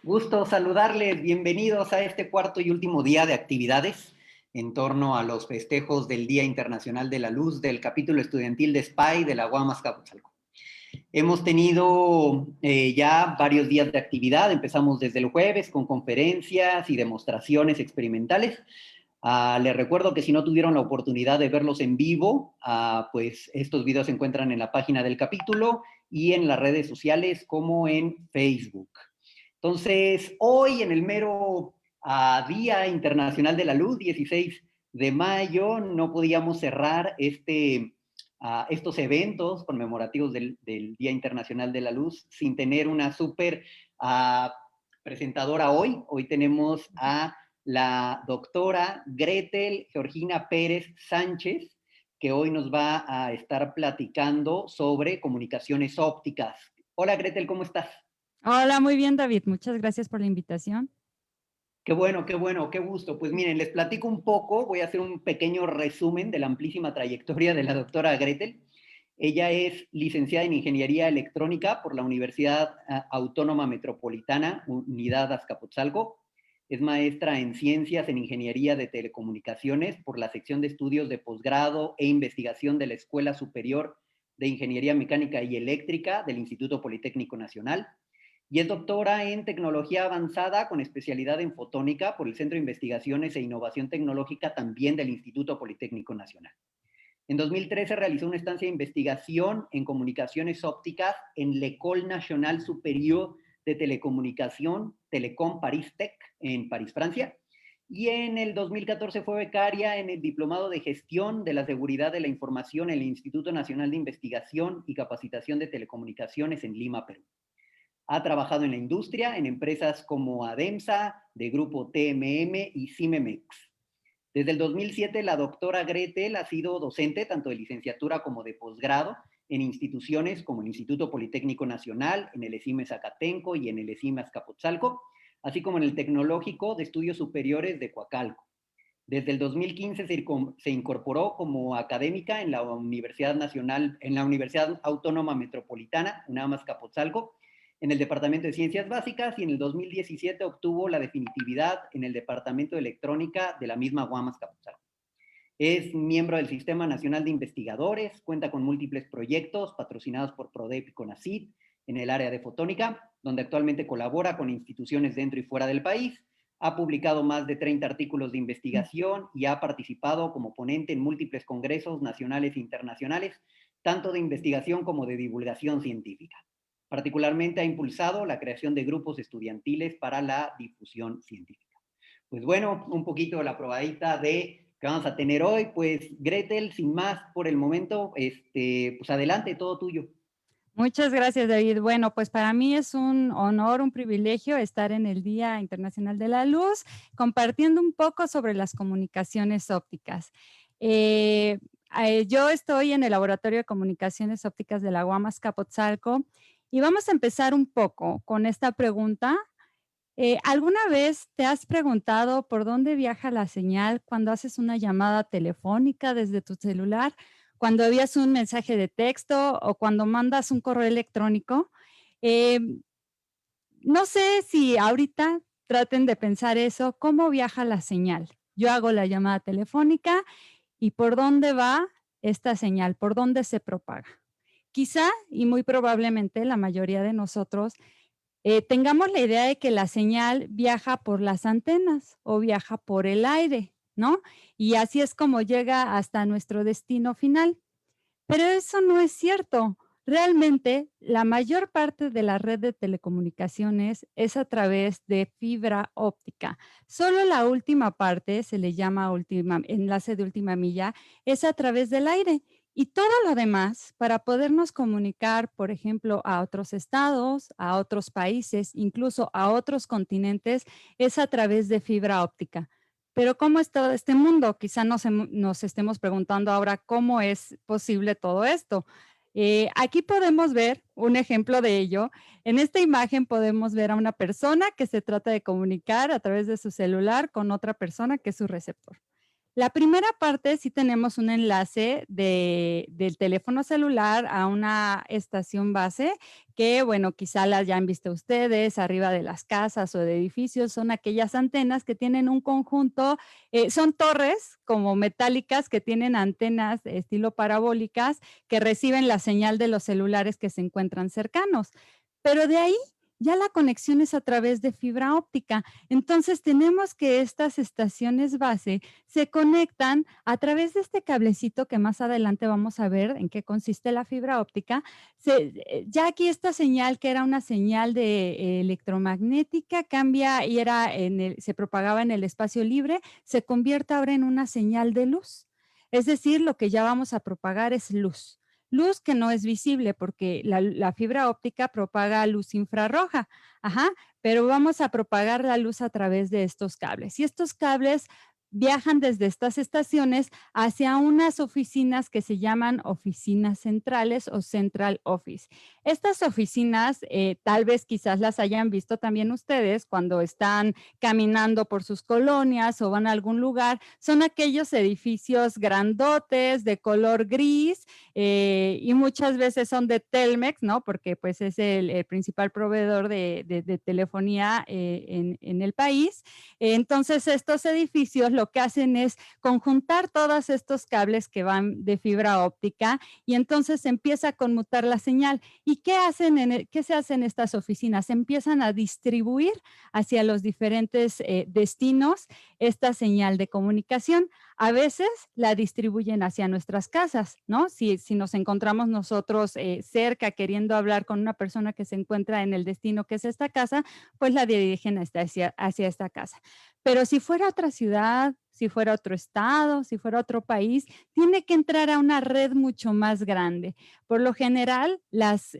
Gusto saludarles, bienvenidos a este cuarto y último día de actividades en torno a los festejos del Día Internacional de la Luz del capítulo estudiantil de SPY de la UAM Azcapotzalco. Hemos tenido ya varios días de actividad, empezamos desde el jueves con conferencias y demostraciones experimentales. Les recuerdo que si no tuvieron la oportunidad de verlos en vivo, pues estos videos se encuentran en la página del capítulo y en las redes sociales como en Facebook. Entonces, hoy en el mero Día Internacional de la Luz, 16 de mayo, no podíamos cerrar estos eventos conmemorativos del Día Internacional de la Luz sin tener una súper presentadora hoy. Hoy tenemos a la doctora Gretel Georgina Pérez Sánchez, que hoy nos va a estar platicando sobre comunicaciones ópticas. Hola Gretel, ¿cómo estás? Hola, muy bien, David. Muchas gracias por la invitación. Qué bueno, qué gusto. Pues miren, les platico un poco, voy a hacer un pequeño resumen de la amplísima trayectoria de la doctora Gretel. Ella es licenciada en Ingeniería Electrónica por la Universidad Autónoma Metropolitana, Unidad Azcapotzalco. Es maestra en Ciencias en Ingeniería de Telecomunicaciones por la sección de estudios de posgrado e investigación de la Escuela Superior de Ingeniería Mecánica y Eléctrica del Instituto Politécnico Nacional y es doctora en tecnología avanzada con especialidad en fotónica por el Centro de Investigaciones e Innovación Tecnológica también del Instituto Politécnico Nacional. En 2013 realizó una estancia de investigación en comunicaciones ópticas en l'École Nationale Supérieure de Telecomunicación, Telecom Paris Tech, en París, Francia. Y en el 2014 fue becaria en el Diplomado de Gestión de la Seguridad de la Información en el Instituto Nacional de Investigación y Capacitación de Telecomunicaciones en Lima, Perú. Ha trabajado en la industria, en empresas como ADEMSA, de Grupo TMM y Cimemex. Desde el 2007, la doctora Gretel ha sido docente tanto de licenciatura como de posgrado en instituciones como el Instituto Politécnico Nacional, en el ESIME Zacatenco y en el ESIME Azcapotzalco, así como en el Tecnológico de Estudios Superiores de Coacalco. Desde el 2015 se incorporó como académica en la Universidad Nacional, en la Universidad Autónoma Metropolitana, UNAM Azcapotzalco, en el Departamento de Ciencias Básicas y en el 2017 obtuvo la definitividad en el Departamento de Electrónica de la misma UAM Azcapotzalco. Es miembro del Sistema Nacional de Investigadores, cuenta con múltiples proyectos patrocinados por PRODEP y CONACYT en el área de fotónica, donde actualmente colabora con instituciones dentro y fuera del país. Ha publicado más de 30 artículos de investigación y ha participado como ponente en múltiples congresos nacionales e internacionales, tanto de investigación como de divulgación científica. Particularmente ha impulsado la creación de grupos estudiantiles para la difusión científica. Pues bueno, un poquito de la probadita de que vamos a tener hoy. Pues Gretel, sin más por el momento, pues adelante, todo tuyo. Muchas gracias, David. Bueno, pues para mí es un honor, un privilegio estar en el Día Internacional de la Luz, compartiendo un poco sobre las comunicaciones ópticas. Eh, yo estoy en el Laboratorio de Comunicaciones Ópticas de la UAM Azcapotzalco y vamos a empezar un poco con esta pregunta. ¿Alguna vez te has preguntado por dónde viaja la señal cuando haces una llamada telefónica desde tu celular, cuando envías un mensaje de texto o cuando mandas un correo electrónico? Em, no sé si ahorita traten de pensar eso, ¿cómo viaja la señal? Yo hago la llamada telefónica y ¿por dónde va esta señal? ¿Por dónde se propaga? Quizá, y muy probablemente la mayoría de nosotros tengamos la idea de que la señal viaja por las antenas o viaja por el aire, ¿no? Y así es como llega hasta nuestro destino final. Pero eso no es cierto. Realmente, la mayor parte de la red de telecomunicaciones es a través de fibra óptica. Solo la última parte, se le llama enlace de última milla, es a través del aire. Y todo lo demás, para podernos comunicar, por ejemplo, a otros estados, a otros países, incluso a otros continentes, es a través de fibra óptica. Pero ¿cómo es todo este mundo? Quizá nos estemos preguntando ahora cómo es posible todo esto. Aquí podemos ver un ejemplo de ello. En esta imagen podemos ver a una persona que se trata de comunicar a través de su celular con otra persona que es su receptor. La primera parte sí tenemos un enlace del teléfono celular a una estación base que, bueno, quizá la hayan visto ustedes arriba de las casas o de edificios. Son aquellas antenas que tienen un conjunto, son torres como metálicas que tienen antenas de estilo parabólicas que reciben la señal de los celulares que se encuentran cercanos. Pero de ahí ya la conexión es a través de fibra óptica. Entonces tenemos que estas estaciones base se conectan a través de este cablecito que más adelante vamos a ver en qué consiste la fibra óptica. Ya aquí esta señal, que era una señal de electromagnética, cambia y se propagaba en el espacio libre, se convierte ahora en una señal de luz. Es decir, lo que ya vamos a propagar es luz. Luz que no es visible porque la fibra óptica propaga luz infrarroja, ajá, pero vamos a propagar la luz a través de estos cables. Y estos cables viajan desde estas estaciones hacia unas oficinas que se llaman oficinas centrales o central office. Estas oficinas, tal vez quizás las hayan visto también ustedes cuando están caminando por sus colonias o van a algún lugar. Son aquellos edificios grandotes de color gris, y muchas veces son de Telmex, ¿no? Porque pues es el principal proveedor de telefonía en el país. Entonces, estos edificios lo que hacen es conjuntar todos estos cables que van de fibra óptica y entonces se empieza a conmutar la señal. ¿Y qué hacen qué se hace en estas oficinas? Se empiezan a distribuir hacia los diferentes destinos esta señal de comunicación. A veces la distribuyen hacia nuestras casas, ¿no? Si nos encontramos nosotros cerca queriendo hablar con una persona que se encuentra en el destino que es esta casa, pues la dirigen hacia esta casa. Pero si fuera otra ciudad, si fuera otro estado, si fuera otro país, tiene que entrar a una red mucho más grande. Por lo general, las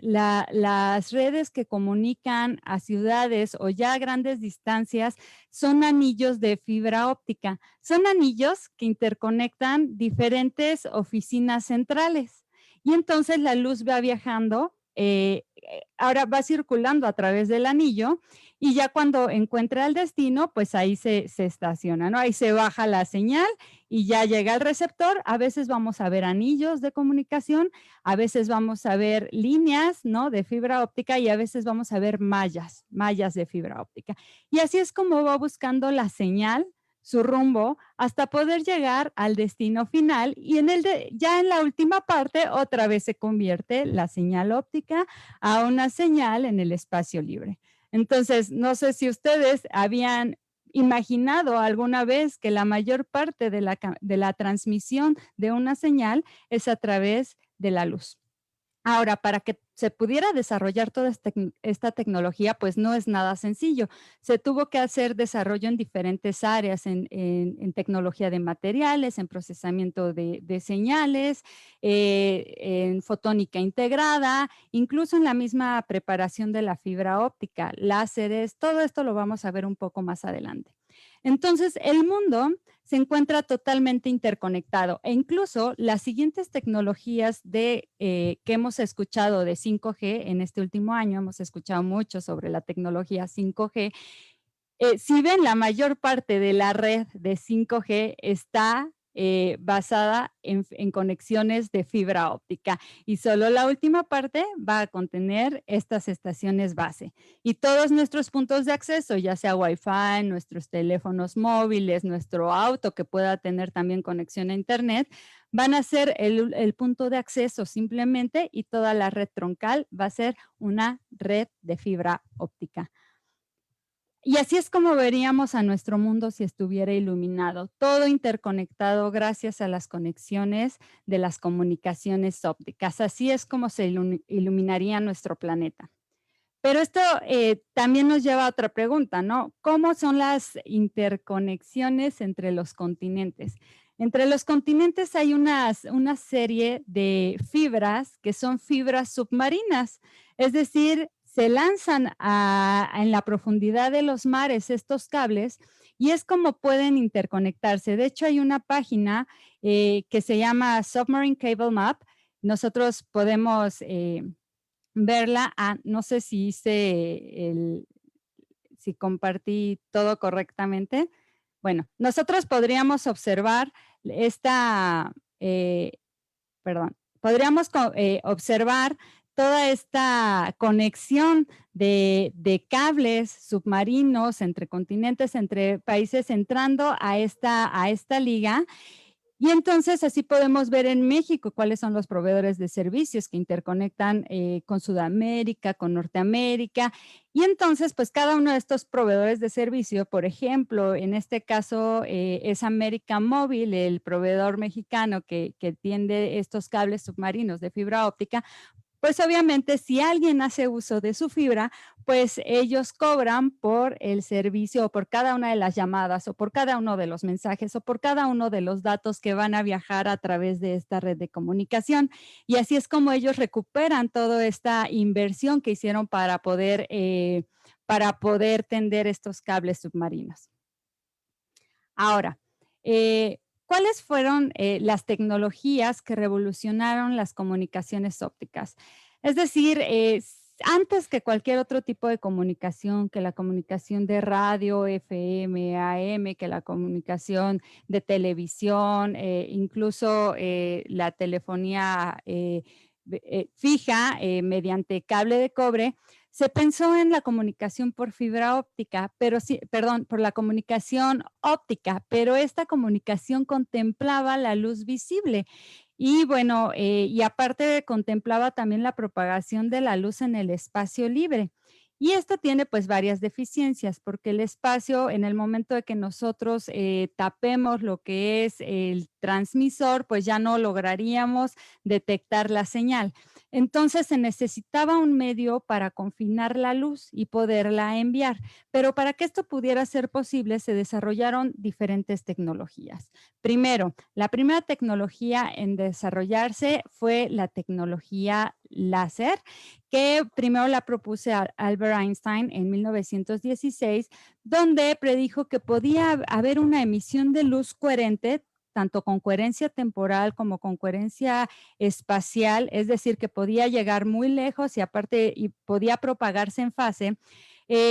redes que comunican a ciudades o ya a grandes distancias son anillos de fibra óptica. Son anillos que interconectan diferentes oficinas centrales. Y entonces la luz va viajando, ahora va circulando a través del anillo y ya cuando encuentra el destino, pues ahí se estaciona, ¿no? Ahí se baja la señal y ya llega al receptor. A veces vamos a ver anillos de comunicación, a veces vamos a ver líneas, ¿no? De fibra óptica y a veces vamos a ver mallas de fibra óptica. Y así es como va buscando la señal, su rumbo, hasta poder llegar al destino final y ya en la última parte otra vez se convierte la señal óptica a una señal en el espacio libre. Entonces, no sé si ustedes habían imaginado alguna vez que la mayor parte de la transmisión de una señal es a través de la luz. Ahora, para que se pudiera desarrollar toda esta tecnología, pues no es nada sencillo. Se tuvo que hacer desarrollo en diferentes áreas, en tecnología de materiales, en procesamiento de señales, en fotónica integrada, incluso en la misma preparación de la fibra óptica, láseres, todo esto lo vamos a ver un poco más adelante. Entonces, el mundo se encuentra totalmente interconectado e incluso las siguientes tecnologías que hemos escuchado de 5G en este último año, hemos escuchado mucho sobre la tecnología 5G. Si ven, la mayor parte de la red de 5G está basada en conexiones de fibra óptica y solo la última parte va a contener estas estaciones base. Y todos nuestros puntos de acceso, ya sea Wi-Fi, nuestros teléfonos móviles, nuestro auto que pueda tener también conexión a Internet, van a ser el punto de acceso simplemente y toda la red troncal va a ser una red de fibra óptica. Y así es como veríamos a nuestro mundo si estuviera iluminado, todo interconectado gracias a las conexiones de las comunicaciones ópticas. Así es como se iluminaría nuestro planeta. Pero esto también nos lleva a otra pregunta, ¿no? ¿Cómo son las interconexiones entre los continentes? Entre los continentes hay una serie de fibras que son fibras submarinas, es decir, se lanzan en la profundidad de los mares estos cables y es como pueden interconectarse. De hecho, hay una página que se llama Submarine Cable Map. Nosotros podemos verla. No sé si compartí todo correctamente. Bueno, nosotros podríamos observar esta, perdón, podríamos observar toda esta conexión de cables submarinos entre continentes, entre países entrando a esta liga. Y entonces así podemos ver en México cuáles son los proveedores de servicios que interconectan con Sudamérica, con Norteamérica. Y entonces, pues cada uno de estos proveedores de servicio, por ejemplo, en este caso es América Móvil, el proveedor mexicano que tiende estos cables submarinos de fibra óptica, pues obviamente si alguien hace uso de su fibra, pues ellos cobran por el servicio o por cada una de las llamadas o por cada uno de los mensajes o por cada uno de los datos que van a viajar a través de esta red de comunicación. Y así es como ellos recuperan toda esta inversión que hicieron para poder tender estos cables submarinos. Ahora, ¿cuáles fueron las tecnologías que revolucionaron las comunicaciones ópticas? Es decir, antes que cualquier otro tipo de comunicación, que la comunicación de radio, FM, AM, que la comunicación de televisión, incluso la telefonía fija mediante cable de cobre, se pensó en la comunicación por fibra óptica, pero sí, perdón, por la comunicación óptica, pero esta comunicación contemplaba la luz visible. Y bueno, y aparte contemplaba también la propagación de la luz en el espacio libre. Y esto tiene pues varias deficiencias, porque el espacio, en el momento de que nosotros tapemos lo que es el transmisor, pues ya no lograríamos detectar la señal. Entonces se necesitaba un medio para confinar la luz y poderla enviar, pero para que esto pudiera ser posible se desarrollaron diferentes tecnologías. Primero, la primera tecnología en desarrollarse fue la tecnología láser, que primero la propuse a Albert Einstein en 1916, donde predijo que podía haber una emisión de luz coherente tanto con coherencia temporal como con coherencia espacial, es decir, que podía llegar muy lejos y aparte y podía propagarse en fase,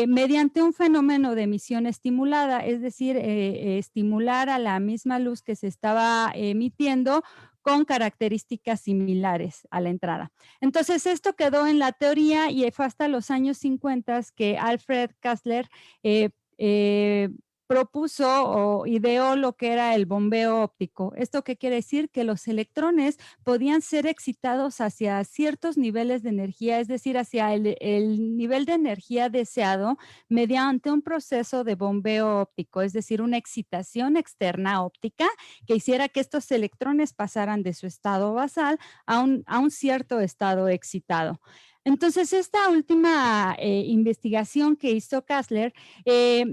mediante un fenómeno de emisión estimulada, es decir, estimular a la misma luz que se estaba emitiendo con características similares a la entrada. Entonces, esto quedó en la teoría y fue hasta los años 50 que Alfred Kastler eh, eh, propuso o ideó lo que era el bombeo óptico. ¿Esto qué quiere decir? Que los electrones podían ser excitados hacia ciertos niveles de energía, es decir, hacia el nivel de energía deseado mediante un proceso de bombeo óptico, es decir, una excitación externa óptica que hiciera que estos electrones pasaran de su estado basal a un cierto estado excitado. Entonces, esta última investigación que hizo Kastler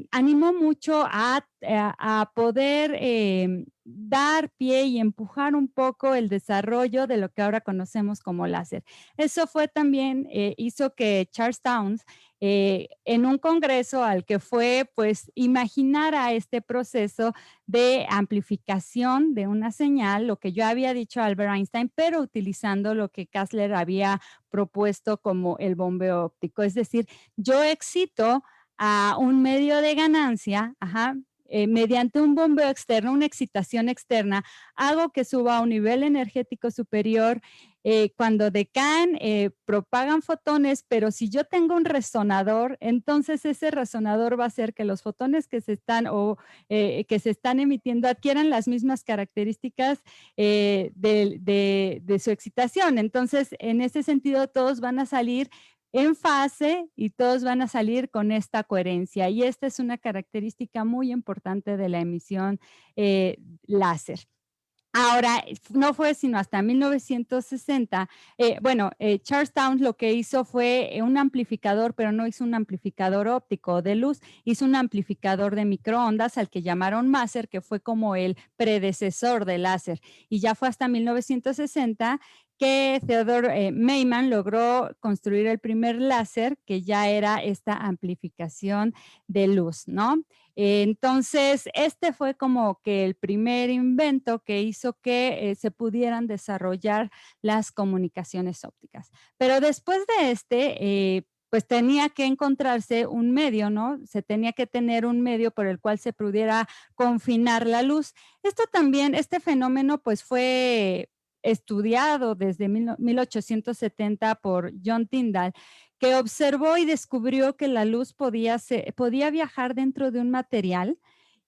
animó mucho a poder dar pie y empujar un poco el desarrollo de lo que ahora conocemos como láser. Eso fue también, hizo que Charles Townes, en un congreso al que fue, pues, imaginara este proceso de amplificación de una señal, lo que yo había dicho a Albert Einstein, pero utilizando lo que Kastler había propuesto como el bombeo óptico. Es decir, yo excito a un medio de ganancia, ajá, mediante un bombeo externo, una excitación externa, hago que suba a un nivel energético superior. Cuando decaen, propagan fotones, pero si yo tengo un resonador, entonces ese resonador va a hacer que los fotones que se están que se están emitiendo adquieran las mismas características de su excitación. Entonces, en ese sentido, todos van a salir en fase y todos van a salir con esta coherencia. Y esta es una característica muy importante de la emisión láser. Ahora, no fue sino hasta 1960, Charles Townes lo que hizo fue un amplificador, pero no hizo un amplificador óptico de luz, hizo un amplificador de microondas al que llamaron Maser, que fue como el predecesor del láser. Y ya fue hasta 1960 que Theodore Maiman logró construir el primer láser, que ya era esta amplificación de luz, ¿no? Entonces, este fue como que el primer invento que hizo que se pudieran desarrollar las comunicaciones ópticas. Pero después de pues tenía que encontrarse un medio, ¿no? Se tenía que tener un medio por el cual se pudiera confinar la luz. Esto también, este fenómeno, pues fue estudiado desde 1870 por John Tyndall, que observó y descubrió que la luz podía viajar dentro de un material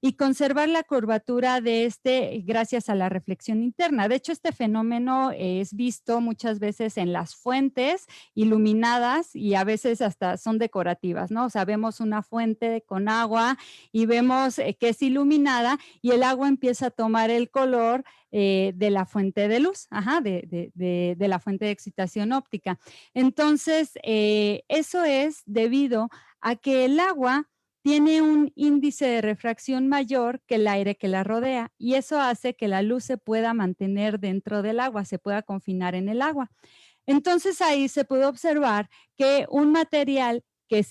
y conservar la curvatura de este gracias a la reflexión interna. De hecho, este fenómeno es visto muchas veces en las fuentes iluminadas y a veces hasta son decorativas, ¿no? O sea, vemos una fuente con agua y vemos que es iluminada y el agua empieza a tomar el color de la fuente de luz, ajá, de la fuente de excitación óptica. Entonces, eso es debido a que el agua tiene un índice de refracción mayor que el aire que la rodea y eso hace que la luz se pueda mantener dentro del agua, se pueda confinar en el agua. Entonces ahí se puede observar que un material que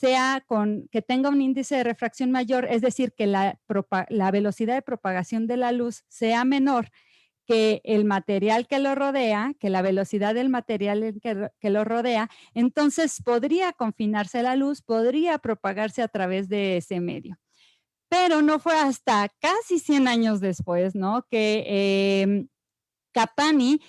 tenga un índice de refracción mayor, es decir, que la velocidad de propagación de la luz sea menor que el material que lo rodea, que la velocidad del material que lo rodea, entonces podría confinarse la luz, podría propagarse a través de ese medio. Pero no fue hasta casi 100 años después, ¿no? Que Capani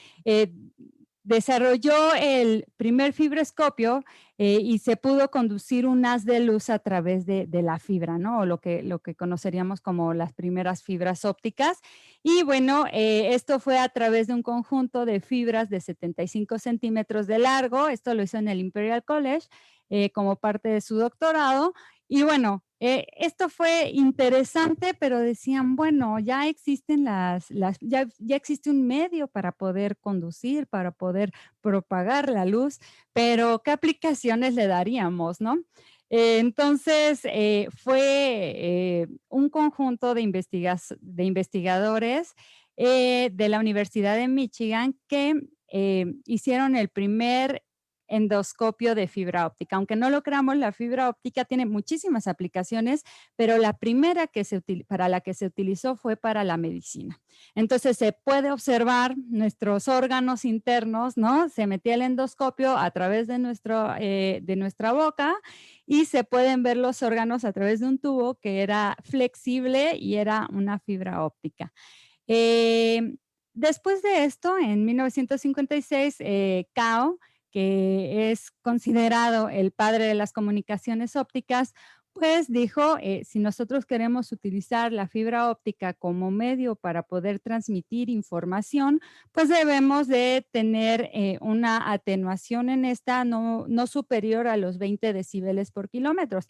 desarrolló el primer fibroscopio y se pudo conducir un haz de luz a través de la fibra, ¿no? O lo que conoceríamos como las primeras fibras ópticas. Y bueno, esto fue a través de un conjunto de fibras de 75 centímetros de largo. Esto lo hizo en el Imperial College como parte de su doctorado. Y bueno, esto fue interesante, pero decían, bueno, ya existen ya existe un medio para poder conducir, para poder propagar la luz, pero ¿qué aplicaciones le daríamos, no? Entonces, fue un conjunto de investigadores de la Universidad de Michigan que hicieron el primer endoscopio de fibra óptica. Aunque no lo creamos, la fibra óptica tiene muchísimas aplicaciones, pero la primera para la que se utilizó fue para la medicina. Entonces se puede observar nuestros órganos internos, ¿no? Se metía el endoscopio a través de nuestra boca y se pueden ver los órganos a través de un tubo que era flexible y era una fibra óptica. Eh, Después de esto, en 1956, Cao, que es considerado el padre de las comunicaciones ópticas, pues dijo, si nosotros queremos utilizar la fibra óptica como medio para poder transmitir información, pues debemos de tener una atenuación en esta no superior a los 20 decibeles por kilómetros.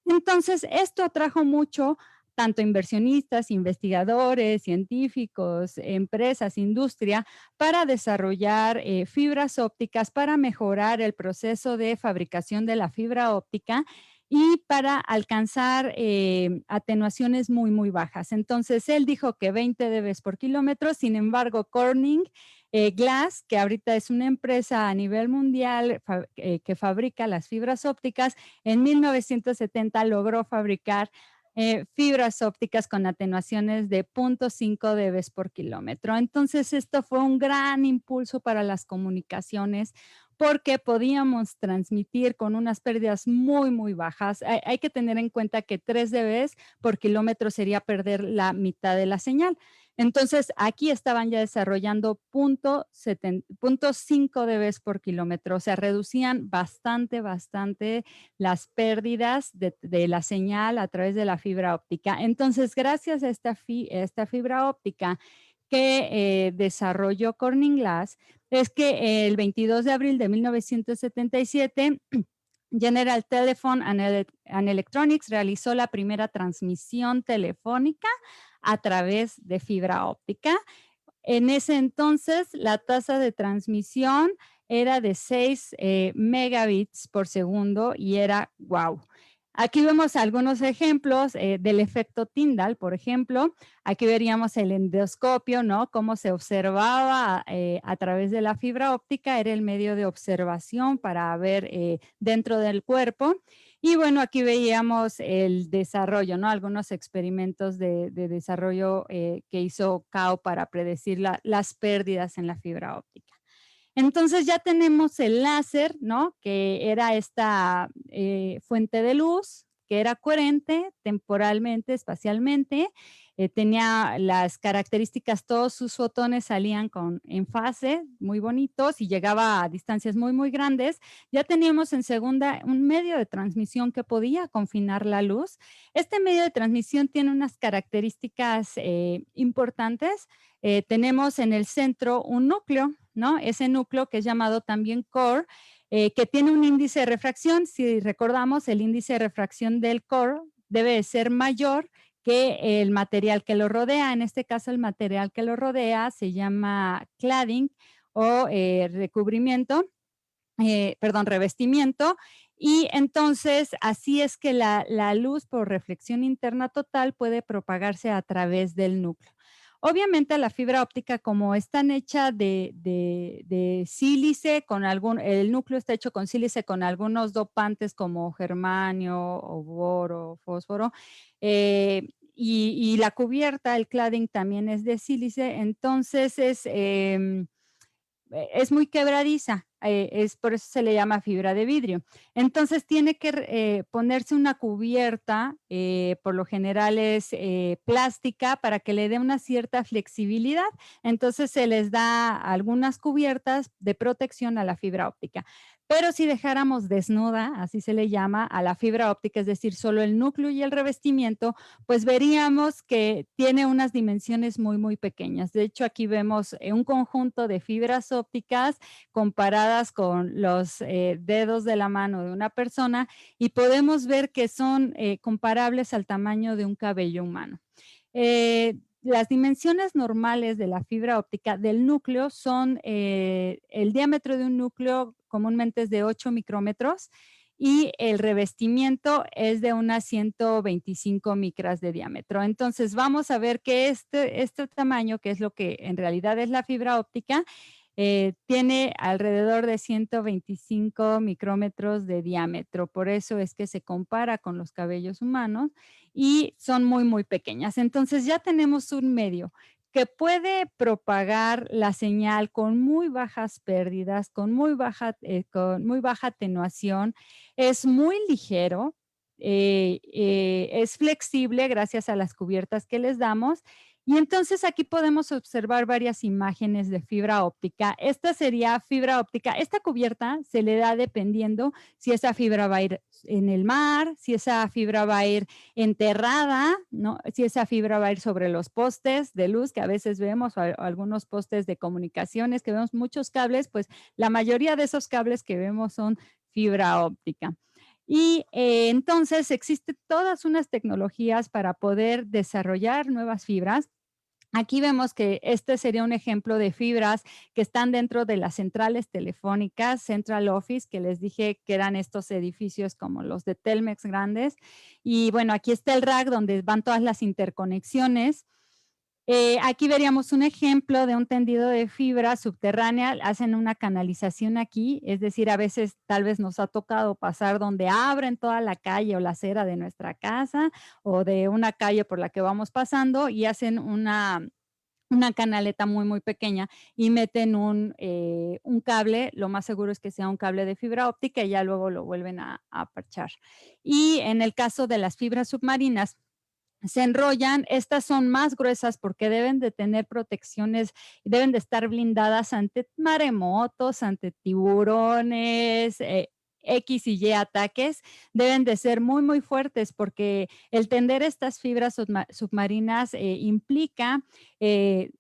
Entonces, esto atrajo mucho tanto inversionistas, investigadores, científicos, empresas, industria, para desarrollar fibras ópticas, para mejorar el proceso de fabricación de la fibra óptica y para alcanzar atenuaciones muy, muy bajas. Entonces, él dijo que 20 dB por kilómetro, sin embargo, Corning Glass, que ahorita es una empresa a nivel mundial que fabrica las fibras ópticas, en 1970 logró fabricar fibras ópticas con atenuaciones de 0.5 dB por kilómetro. Entonces, esto fue un gran impulso para las comunicaciones porque podíamos transmitir con unas pérdidas muy, muy bajas. Hay que tener en cuenta que 3 dB por kilómetro sería perder la mitad de la señal. Entonces, aquí estaban ya desarrollando 0.5 dB por kilómetro, o sea, reducían bastante las pérdidas de la señal a través de la fibra óptica. Entonces, gracias a esta fibra óptica que desarrolló Corning Glass, es que el 22 de abril de 1977, General Telephone and Electronics realizó la primera transmisión telefónica a través de fibra óptica. En ese entonces, la tasa de transmisión era de 6 megabits por segundo y era wow. Aquí vemos algunos ejemplos del efecto Tyndall, por ejemplo. Aquí veríamos el endoscopio, ¿no? Cómo se observaba a través de la fibra óptica, era el medio de observación para ver dentro del cuerpo. Y bueno, aquí veíamos el desarrollo, ¿no? Algunos experimentos de desarrollo que hizo Cao para predecir las pérdidas en la fibra óptica. Entonces ya tenemos el láser, ¿no? Que era esta fuente de luz, que era coherente temporalmente, espacialmente, tenía las características, todos sus fotones salían en fase, muy bonitos, y llegaba a distancias muy, muy grandes. Ya teníamos en segunda un medio de transmisión que podía confinar la luz. Este medio de transmisión tiene unas características importantes. Tenemos en el centro un núcleo, ¿no? Ese núcleo que es llamado también core, que tiene un índice de refracción. Si recordamos, el índice de refracción del core debe de ser mayor que el material que lo rodea. En este caso, el material que lo rodea se llama cladding o recubrimiento, perdón, revestimiento. Y entonces, así es que la luz por reflexión interna total puede propagarse a través del núcleo. Obviamente la fibra óptica, como están hecha de sílice, el núcleo está hecho con sílice con algunos dopantes como germanio o boro, fósforo, y la cubierta, el cladding también es de sílice, entonces es muy quebradiza, es por eso se le llama fibra de vidrio. Entonces tiene que ponerse una cubierta, por lo general es plástica, para que le dé una cierta flexibilidad. Entonces se les da algunas cubiertas de protección a la fibra óptica. Pero si dejáramos desnuda, así se le llama, a la fibra óptica, es decir, solo el núcleo y el revestimiento, pues veríamos que tiene unas dimensiones muy, muy pequeñas. De hecho, aquí vemos un conjunto de fibras ópticas comparadas con los dedos de la mano de una persona y podemos ver que son comparables al tamaño de un cabello humano. Las dimensiones normales de la fibra óptica del núcleo son, el diámetro de un núcleo comúnmente es de 8 micrómetros y el revestimiento es de unas 125 micras de diámetro. Entonces vamos a ver que este tamaño, que es lo que en realidad es la fibra óptica, tiene alrededor de 125 micrómetros de diámetro. Por eso es que se compara con los cabellos humanos y son muy, muy pequeñas. Entonces ya tenemos un medio que puede propagar la señal con muy bajas pérdidas, con muy baja atenuación, es muy ligero, es flexible gracias a las cubiertas que les damos. Y entonces aquí podemos observar varias imágenes de fibra óptica. Esta sería fibra óptica. Esta cubierta se le da dependiendo si esa fibra va a ir en el mar, si esa fibra va a ir enterrada, ¿no? Si esa fibra va a ir sobre los postes de luz que a veces vemos, o algunos postes de comunicaciones que vemos muchos cables, pues la mayoría de esos cables que vemos son fibra óptica. Y entonces existen todas unas tecnologías para poder desarrollar nuevas fibras. Aquí vemos que este sería un ejemplo de fibras que están dentro de las centrales telefónicas, Central Office, que les dije que eran estos edificios como los de Telmex grandes. Y bueno, aquí está el rack donde van todas las interconexiones. Aquí veríamos un ejemplo de un tendido de fibra subterránea, hacen una canalización aquí, es decir, a veces tal vez nos ha tocado pasar donde abren toda la calle o la acera de nuestra casa o de una calle por la que vamos pasando y hacen una canaleta muy, muy pequeña y meten un cable, lo más seguro es que sea un cable de fibra óptica y ya luego lo vuelven a parchar. Y en el caso de las fibras submarinas, se enrollan, estas son más gruesas porque deben de tener protecciones, deben de estar blindadas ante maremotos, ante tiburones, X y Y ataques, deben de ser muy, muy fuertes porque el tender estas fibras submarinas implica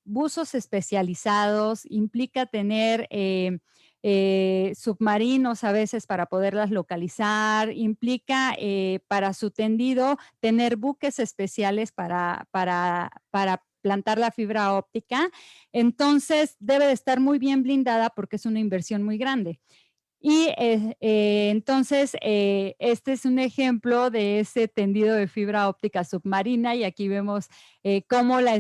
buzos especializados, implica tener submarinos a veces para poderlas localizar, implica para su tendido tener buques especiales para plantar la fibra óptica. Entonces debe de estar muy bien blindada porque es una inversión muy grande. Y entonces, este es un ejemplo de ese tendido de fibra óptica submarina y aquí vemos cómo la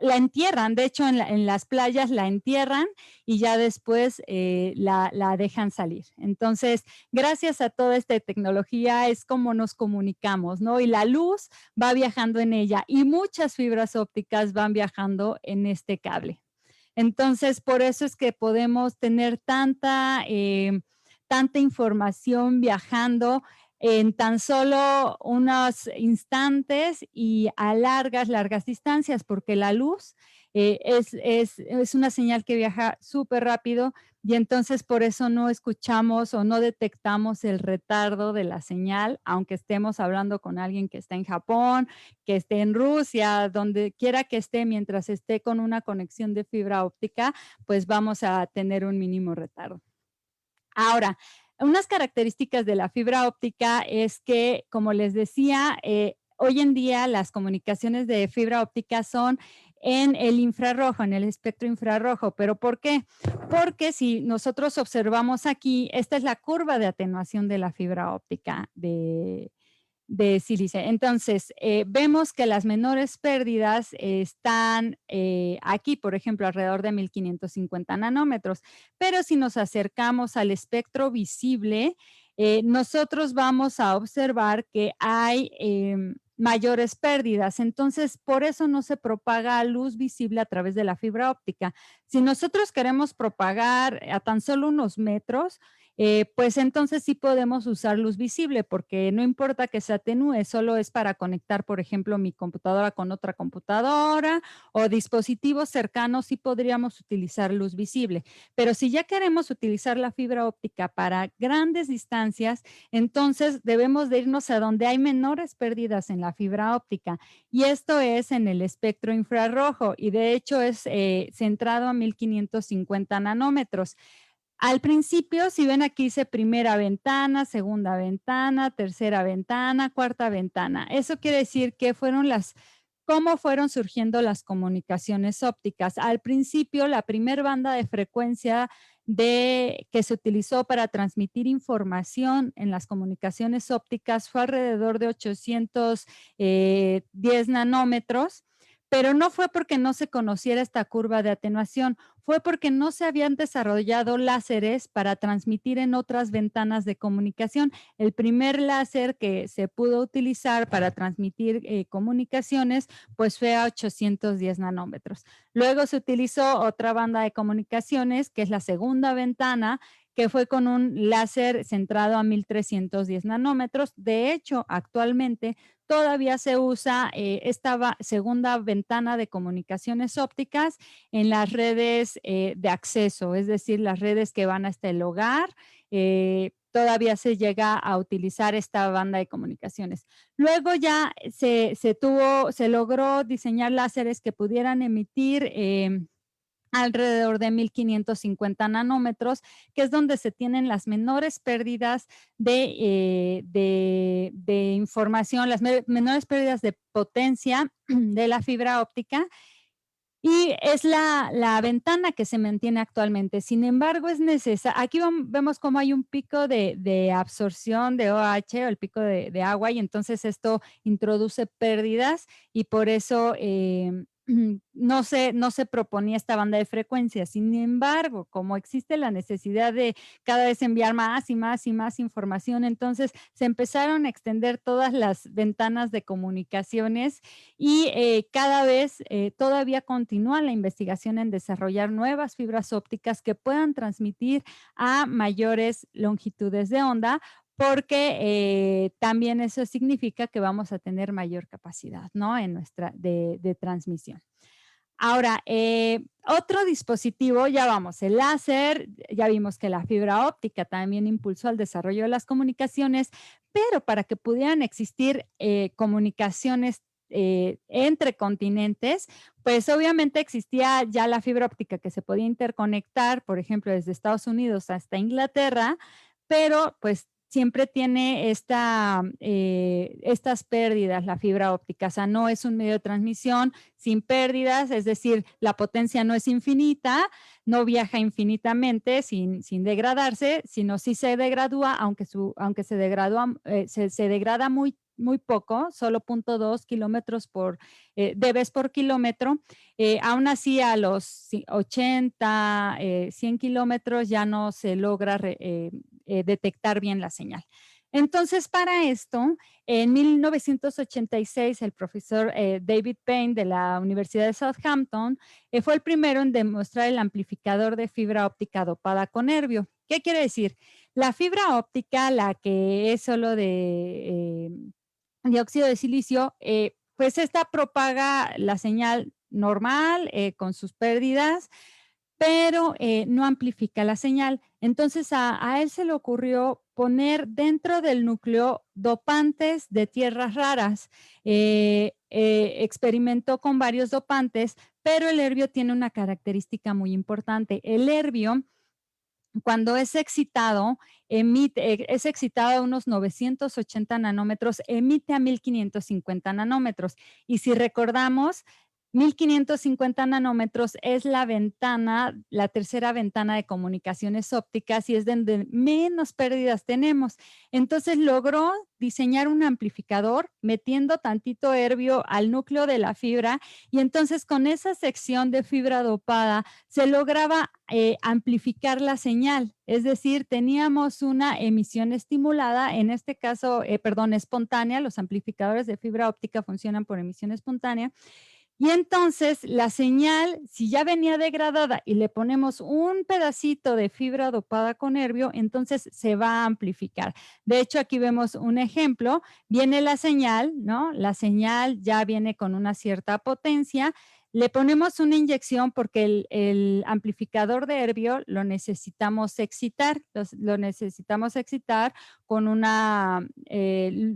entierran, de hecho en las playas la entierran y ya después la dejan salir. Entonces, gracias a toda esta tecnología es como nos comunicamos, ¿no? Y la luz va viajando en ella y muchas fibras ópticas van viajando en este cable. Entonces, por eso es que podemos tener tanta información viajando en tan solo unos instantes y a largas distancias, porque la luz es una señal que viaja súper rápido y entonces por eso no escuchamos o no detectamos el retardo de la señal, aunque estemos hablando con alguien que está en Japón, que esté en Rusia, donde quiera que esté, mientras esté con una conexión de fibra óptica, pues vamos a tener un mínimo retardo. Ahora, unas características de la fibra óptica es que, como les decía, hoy en día las comunicaciones de fibra óptica son en el infrarrojo, en el espectro infrarrojo. ¿Pero por qué? Porque si nosotros observamos aquí, esta es la curva de atenuación de la fibra óptica de sílice. Entonces, vemos que las menores pérdidas están aquí, por ejemplo, alrededor de 1550 nanómetros, pero si nos acercamos al espectro visible, nosotros vamos a observar que hay mayores pérdidas. Entonces, por eso no se propaga luz visible a través de la fibra óptica. Si nosotros queremos propagar a tan solo unos metros, pues entonces sí podemos usar luz visible, porque no importa que se atenúe, solo es para conectar, por ejemplo, mi computadora con otra computadora o dispositivos cercanos, sí podríamos utilizar luz visible. Pero si ya queremos utilizar la fibra óptica para grandes distancias, entonces debemos de irnos a donde hay menores pérdidas en la fibra óptica, y esto es en el espectro infrarrojo, y de hecho es centrado a 1550 nanómetros. Al principio, si ven aquí dice primera ventana, segunda ventana, tercera ventana, cuarta ventana. Eso quiere decir que cómo fueron surgiendo las comunicaciones ópticas. Al principio, la primer banda de frecuencia que se utilizó para transmitir información en las comunicaciones ópticas fue alrededor de 810 nanómetros, pero no fue porque no se conociera esta curva de atenuación, fue porque no se habían desarrollado láseres para transmitir en otras ventanas de comunicación. El primer láser que se pudo utilizar para transmitir comunicaciones, pues fue a 810 nanómetros. Luego se utilizó otra banda de comunicaciones, que es la segunda ventana, que fue con un láser centrado a 1310 nanómetros. De hecho, actualmente todavía se usa esta segunda ventana de comunicaciones ópticas en las redes de acceso, es decir, las redes que van hasta el hogar. Todavía se llega a utilizar esta banda de comunicaciones. Luego ya se logró diseñar láseres que pudieran emitir alrededor de 1550 nanómetros, que es donde se tienen las menores pérdidas de información, las menores pérdidas de potencia de la fibra óptica, y es la ventana que se mantiene actualmente. Sin embargo, es necesario, aquí vemos cómo hay un pico de absorción de OH, o el pico de agua, y entonces esto introduce pérdidas, y por eso no se proponía esta banda de frecuencia. Sin embargo, como existe la necesidad de cada vez enviar más y más y más información, entonces se empezaron a extender todas las ventanas de comunicaciones, y cada vez todavía continúa la investigación en desarrollar nuevas fibras ópticas que puedan transmitir a mayores longitudes de onda, porque también eso significa que vamos a tener mayor capacidad, ¿no? De transmisión. Ahora, otro dispositivo, ya vamos, el láser, ya vimos que la fibra óptica también impulsó el desarrollo de las comunicaciones, pero para que pudieran existir comunicaciones entre continentes, pues obviamente existía ya la fibra óptica que se podía interconectar, por ejemplo, desde Estados Unidos hasta Inglaterra, pero pues siempre tiene estas pérdidas, la fibra óptica. O sea, no es un medio de transmisión sin pérdidas, es decir, la potencia no es infinita, no viaja infinitamente sin degradarse, sino sí se degradúa, aunque se degrada muy poco, solo 0.2 kilómetros de vez por kilómetro. Aún así, a los 80, 100 kilómetros ya no se logra detectar bien la señal. Entonces, para esto, en 1986, el profesor David Payne de la Universidad de Southampton fue el primero en demostrar el amplificador de fibra óptica dopada con herbio. ¿Qué quiere decir? La fibra óptica, la que es solo de dióxido de silicio, pues esta propaga la señal normal con sus pérdidas, pero no amplifica la señal. Entonces a él se le ocurrió poner dentro del núcleo dopantes de tierras raras. Experimentó con varios dopantes, pero el herbio tiene una característica muy importante. El herbio, cuando es excitado a unos 980 nanómetros, emite a 1550 nanómetros. Y si recordamos, 1550 nanómetros es la ventana, la tercera ventana de comunicaciones ópticas y es donde menos pérdidas tenemos. Entonces logró diseñar un amplificador metiendo tantito herbio al núcleo de la fibra y entonces con esa sección de fibra dopada se lograba amplificar la señal, es decir, teníamos una emisión estimulada, en este caso, espontánea, los amplificadores de fibra óptica funcionan por emisión espontánea, y entonces la señal, si ya venía degradada y le ponemos un pedacito de fibra dopada con herbio, entonces se va a amplificar. De hecho, aquí vemos un ejemplo, viene la señal, ¿no? La señal ya viene con una cierta potencia, le ponemos una inyección porque el amplificador de herbio lo necesitamos excitar, lo necesitamos excitar con una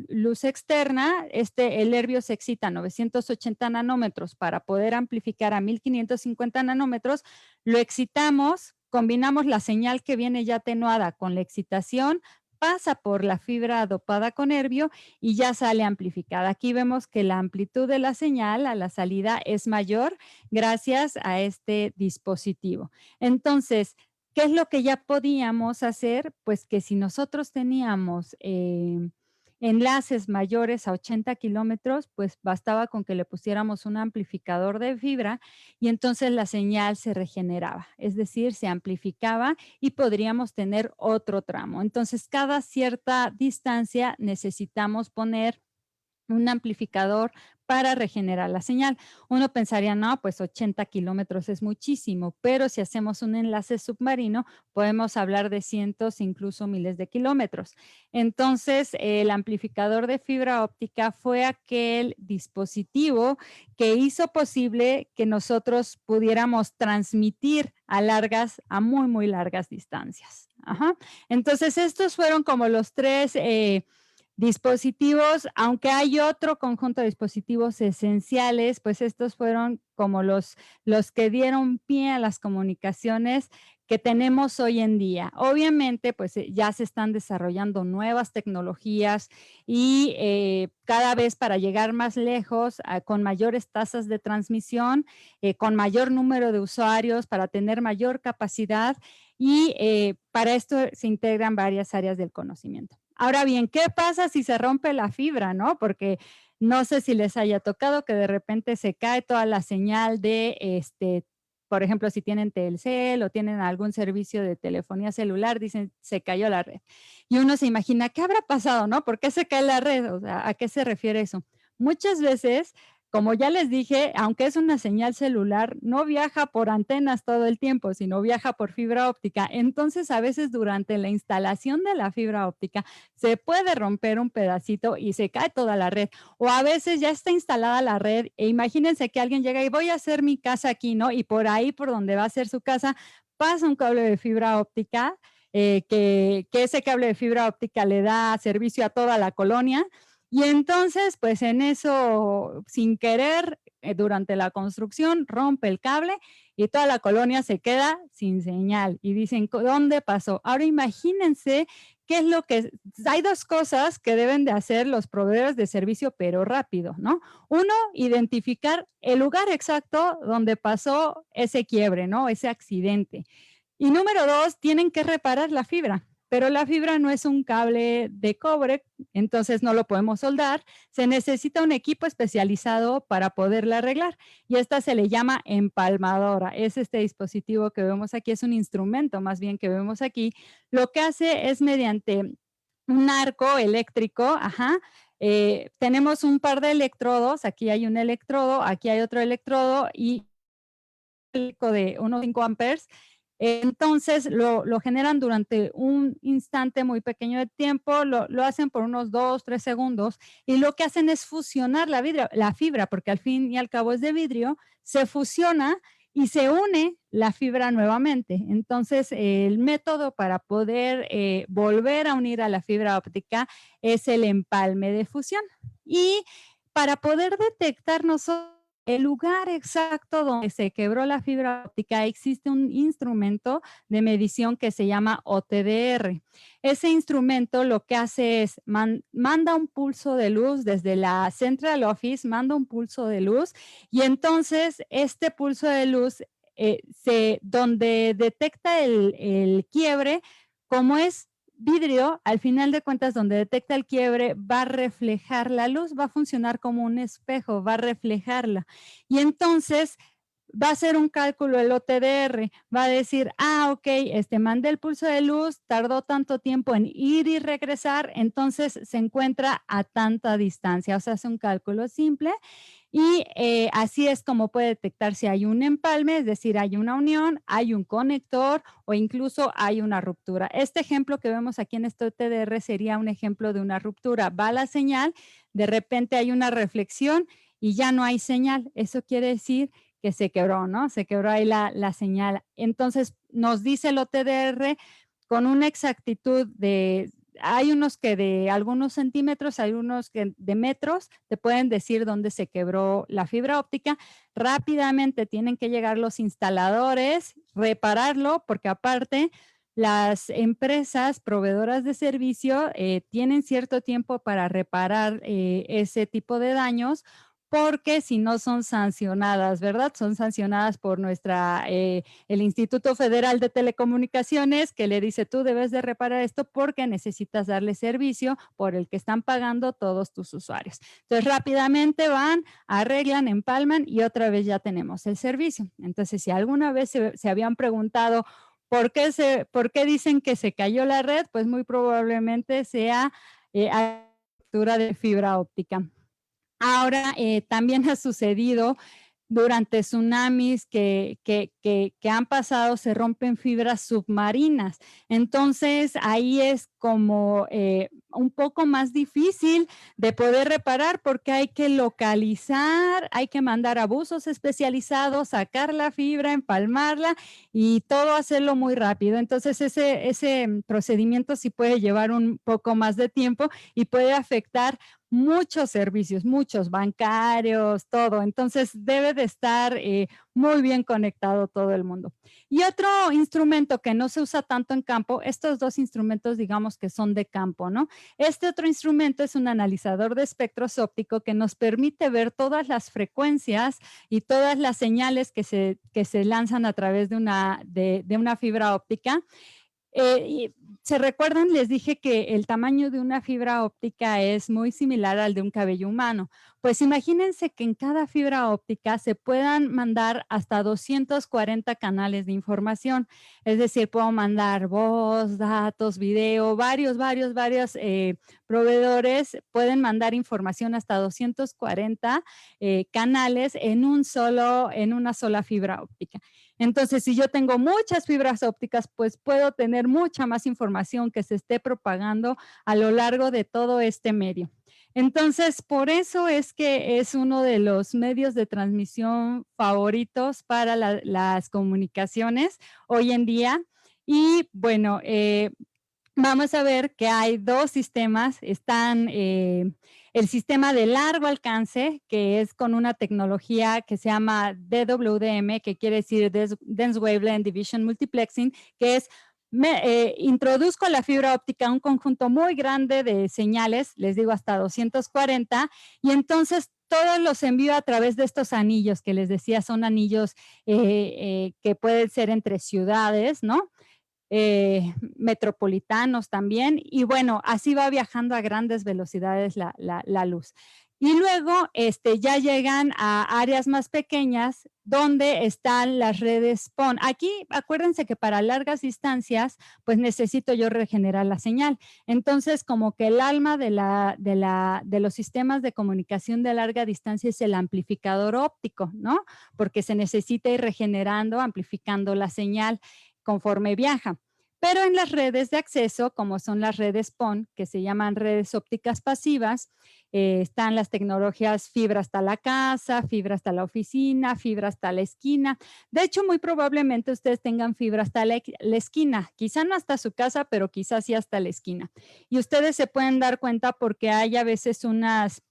luz externa. El herbio se excita a 980 nanómetros para poder amplificar a 1550 nanómetros. Lo excitamos, combinamos la señal que viene ya atenuada con la excitación, pasa por la fibra dopada con herbio y ya sale amplificada. Aquí vemos que la amplitud de la señal a la salida es mayor gracias a este dispositivo. Entonces, ¿qué es lo que ya podíamos hacer? Pues que si nosotros teníamos enlaces mayores a 80 kilómetros, pues bastaba con que le pusiéramos un amplificador de fibra y entonces la señal se regeneraba, es decir, se amplificaba y podríamos tener otro tramo. Entonces, cada cierta distancia necesitamos poner un amplificador para regenerar la señal. Uno pensaría, no, pues 80 kilómetros es muchísimo, pero si hacemos un enlace submarino, podemos hablar de cientos, incluso miles de kilómetros. Entonces, el amplificador de fibra óptica fue aquel dispositivo que hizo posible que nosotros pudiéramos transmitir a muy, muy largas distancias. Ajá. Entonces, estos fueron como los tres dispositivos, aunque hay otro conjunto de dispositivos esenciales, pues estos fueron como los que dieron pie a las comunicaciones que tenemos hoy en día. Obviamente, pues ya se están desarrollando nuevas tecnologías y cada vez para llegar más lejos, con mayores tasas de transmisión, con mayor número de usuarios, para tener mayor capacidad y para esto se integran varias áreas del conocimiento. Ahora bien, ¿qué pasa si se rompe la fibra, no? Porque no sé si les haya tocado que de repente se cae toda la señal por ejemplo, si tienen Telcel o tienen algún servicio de telefonía celular, dicen, se cayó la red. Y uno se imagina, ¿qué habrá pasado, no? ¿Por qué se cae la red? O sea, ¿a qué se refiere eso? Muchas veces, como ya les dije, aunque es una señal celular, no viaja por antenas todo el tiempo, sino viaja por fibra óptica. Entonces, a veces durante la instalación de la fibra óptica se puede romper un pedacito y se cae toda la red. O a veces ya está instalada la red e imagínense que alguien llega y voy a hacer mi casa aquí, ¿no? Y por ahí, por donde va a ser su casa, pasa un cable de fibra óptica, que ese cable de fibra óptica le da servicio a toda la colonia. Y entonces, pues en eso, sin querer, durante la construcción, rompe el cable y toda la colonia se queda sin señal. Y dicen, ¿dónde pasó? Ahora imagínense qué es lo que... Hay dos cosas que deben de hacer los proveedores de servicio, pero rápido, ¿no? Uno, identificar el lugar exacto donde pasó ese quiebre, ¿no? Ese accidente. Y número dos, tienen que reparar la fibra. Pero la fibra no es un cable de cobre, entonces no lo podemos soldar. Se necesita un equipo especializado para poderla arreglar y esta se le llama empalmadora. Es este dispositivo que vemos aquí, es un instrumento más bien que vemos aquí. Lo que hace es mediante un arco eléctrico, ajá. Tenemos un par de electrodos, aquí hay un electrodo, aquí hay otro electrodo y de unos 5 amperes. Entonces lo generan durante un instante muy pequeño de tiempo, lo hacen por unos 2, 3 segundos y lo que hacen es fusionar la fibra, porque al fin y al cabo es de vidrio, se fusiona y se une la fibra nuevamente. Entonces, el método para poder volver a unir a la fibra óptica es el empalme de fusión. Y para poder detectar nosotros el lugar exacto donde se quebró la fibra óptica, existe un instrumento de medición que se llama OTDR. Ese instrumento lo que hace es manda un pulso de luz desde la Central Office, manda un pulso de luz y entonces este pulso de luz donde detecta el quiebre, como es vidrio, al final de cuentas, donde detecta el quiebre, va a reflejar la luz, va a funcionar como un espejo, va a reflejarla. Y entonces va a hacer un cálculo el OTDR, va a decir, ok, mandé el pulso de luz, tardó tanto tiempo en ir y regresar, entonces se encuentra a tanta distancia. O sea, hace un cálculo simple y así es como puede detectar si hay un empalme, es decir, hay una unión, hay un conector o incluso hay una ruptura. Este ejemplo que vemos aquí en este TDR sería un ejemplo de una ruptura. Va la señal, de repente hay una reflexión y ya no hay señal. Eso quiere decir que se quebró, ¿no? Se quebró ahí la señal. Entonces, nos dice el OTDR con una exactitud de hay unos que de algunos centímetros, hay unos que de metros, te pueden decir dónde se quebró la fibra óptica. Rápidamente tienen que llegar los instaladores, repararlo, porque aparte las empresas proveedoras de servicio tienen cierto tiempo para reparar ese tipo de daños porque si no son sancionadas, ¿verdad? Son sancionadas por el Instituto Federal de Telecomunicaciones que le dice tú debes de reparar esto porque necesitas darle servicio por el que están pagando todos tus usuarios. Entonces rápidamente van, arreglan, empalman y otra vez ya tenemos el servicio. Entonces si alguna vez se habían preguntado ¿por qué dicen que se cayó la red? Pues muy probablemente sea ruptura de fibra óptica. Ahora también ha sucedido durante tsunamis que han pasado, se rompen fibras submarinas. Entonces, ahí es como un poco más difícil de poder reparar porque hay que localizar, hay que mandar a buzos especializados, sacar la fibra, empalmarla y todo hacerlo muy rápido. Entonces, ese procedimiento sí puede llevar un poco más de tiempo y puede afectar muchos servicios, muchos bancarios, todo. Entonces debe de estar muy bien conectado todo el mundo. Y otro instrumento que no se usa tanto en campo, estos dos instrumentos digamos que son de campo, ¿no? Este otro instrumento es un analizador de espectros óptico que nos permite ver todas las frecuencias y todas las señales que se lanzan a través de una fibra óptica. ¿Se recuerdan? Les dije que el tamaño de una fibra óptica es muy similar al de un cabello humano. Pues imagínense que en cada fibra óptica se puedan mandar hasta 240 canales de información. Es decir, puedo mandar voz, datos, video, varios proveedores pueden mandar información hasta 240 canales en una sola fibra óptica. Entonces, si yo tengo muchas fibras ópticas, pues puedo tener mucha más información que se esté propagando a lo largo de todo este medio. Entonces, por eso es que es uno de los medios de transmisión favoritos para las comunicaciones hoy en día. Y bueno, vamos a ver que hay dos sistemas. Están el sistema de largo alcance, que es con una tecnología que se llama DWDM, que quiere decir Dense Wavelength Division Multiplexing, que es introduzco la fibra óptica a un conjunto muy grande de señales, les digo hasta 240, y entonces todos los envío a través de estos anillos que les decía, son anillos que pueden ser entre ciudades, ¿no? metropolitanos también, y bueno, así va viajando a grandes velocidades la luz. Y luego ya llegan a áreas más pequeñas donde están las redes PON. Aquí acuérdense que para largas distancias pues necesito yo regenerar la señal. Entonces como que el alma de los sistemas de comunicación de larga distancia es el amplificador óptico, ¿no? Porque se necesita ir regenerando, amplificando la señal conforme viaja. Pero en las redes de acceso, como son las redes PON, que se llaman redes ópticas pasivas, están las tecnologías fibra hasta la casa, fibra hasta la oficina, fibra hasta la esquina. De hecho, muy probablemente ustedes tengan fibra hasta la esquina, quizá no hasta su casa, pero quizás sí hasta la esquina. Y ustedes se pueden dar cuenta porque hay a veces unas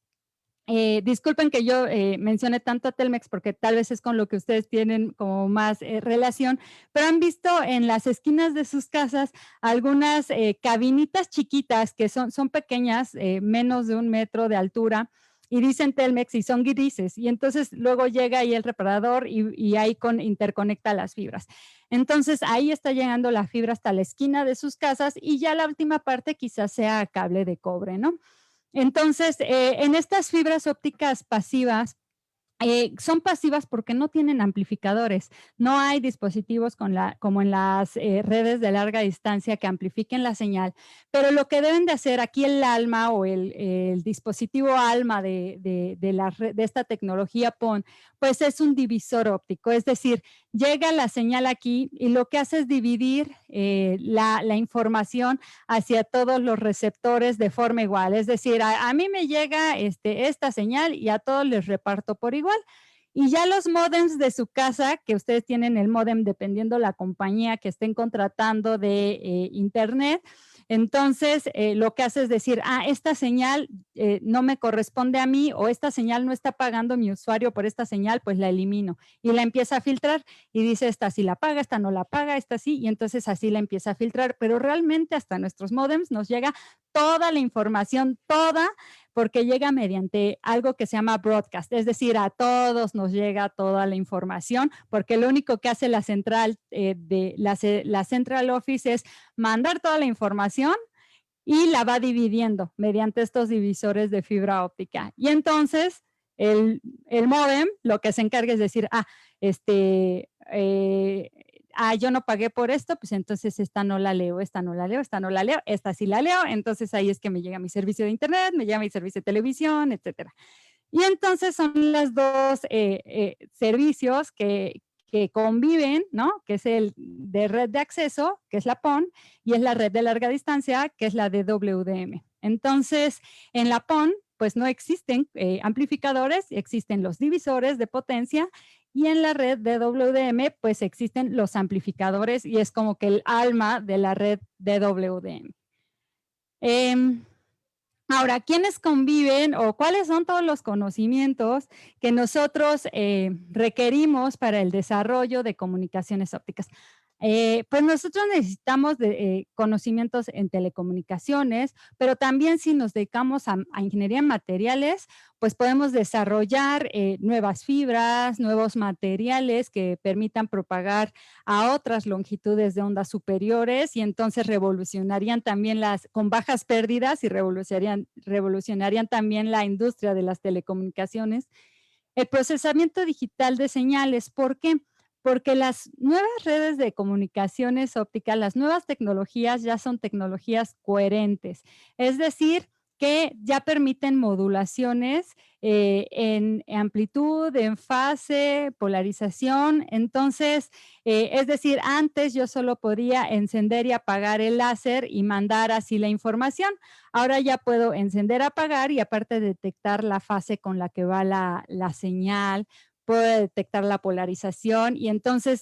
disculpen que yo mencione tanto a Telmex porque tal vez es con lo que ustedes tienen como más relación, pero han visto en las esquinas de sus casas algunas cabinitas chiquitas que son pequeñas, menos de 1 metro de altura, y dicen Telmex y son grises, y entonces luego llega ahí el reparador y ahí interconecta las fibras. Entonces ahí está llegando la fibra hasta la esquina de sus casas y ya la última parte quizás sea cable de cobre, ¿no? Entonces, en estas fibras ópticas pasivas, son pasivas porque no tienen amplificadores. No hay dispositivos como en las redes de larga distancia que amplifiquen la señal, pero lo que deben de hacer aquí el alma o el dispositivo alma de esta tecnología PON, pues es un divisor óptico, es decir, llega la señal aquí y lo que hace es dividir la información hacia todos los receptores de forma igual. Es decir, a mí me llega esta señal y a todos les reparto por igual. Y ya los modems de su casa, que ustedes tienen el modem dependiendo la compañía que estén contratando de internet, entonces lo que hace es decir, esta señal no me corresponde a mí o esta señal no está pagando mi usuario por esta señal, pues la elimino y la empieza a filtrar y dice esta sí la paga, esta no la paga, esta sí, y entonces así la empieza a filtrar, pero realmente hasta nuestros modems nos llega toda la información, toda, porque llega mediante algo que se llama broadcast, es decir, a todos nos llega toda la información, porque lo único que hace la central la Central Office es mandar toda la información y la va dividiendo mediante estos divisores de fibra óptica. Y entonces el módem lo que se encarga es decir, yo no pagué por esto, pues entonces esta no la leo, esta no la leo, esta no la leo, esta sí la leo, entonces ahí es que me llega mi servicio de internet, me llega mi servicio de televisión, etcétera. Y entonces son los dos servicios que conviven, ¿no? Que es el de red de acceso, que es la PON, y es la red de larga distancia, que es la de DWDM. Entonces, en la PON, pues no existen amplificadores, existen los divisores de potencia, y en la red de DWDM, pues existen los amplificadores, y es como que el alma de la red de DWDM. Ahora, ¿quiénes conviven o cuáles son todos los conocimientos que nosotros requerimos para el desarrollo de comunicaciones ópticas? Pues nosotros necesitamos conocimientos en telecomunicaciones, pero también si nos dedicamos a ingeniería en materiales, pues podemos desarrollar nuevas fibras, nuevos materiales que permitan propagar a otras longitudes de ondas superiores y entonces revolucionarían también con bajas pérdidas y revolucionarían también la industria de las telecomunicaciones. El procesamiento digital de señales, ¿por qué? Porque las nuevas redes de comunicaciones ópticas, las nuevas tecnologías ya son tecnologías coherentes, es decir, que ya permiten modulaciones en amplitud, en fase, polarización. Entonces, es decir, antes yo solo podía encender y apagar el láser y mandar así la información. Ahora ya puedo encender, apagar y aparte detectar la fase con la que va la señal, puedo detectar la polarización y entonces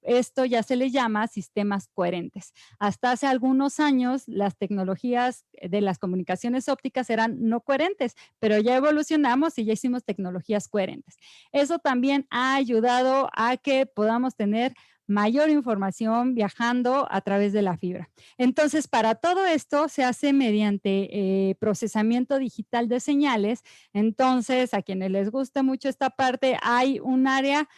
esto ya se le llama sistemas coherentes. Hasta hace algunos años las tecnologías de las comunicaciones ópticas eran no coherentes, pero ya evolucionamos y ya hicimos tecnologías coherentes. Eso también ha ayudado a que podamos tener mayor información viajando a través de la fibra. Entonces, para todo esto se hace mediante procesamiento digital de señales. Entonces, a quienes les gusta mucho esta parte, hay un área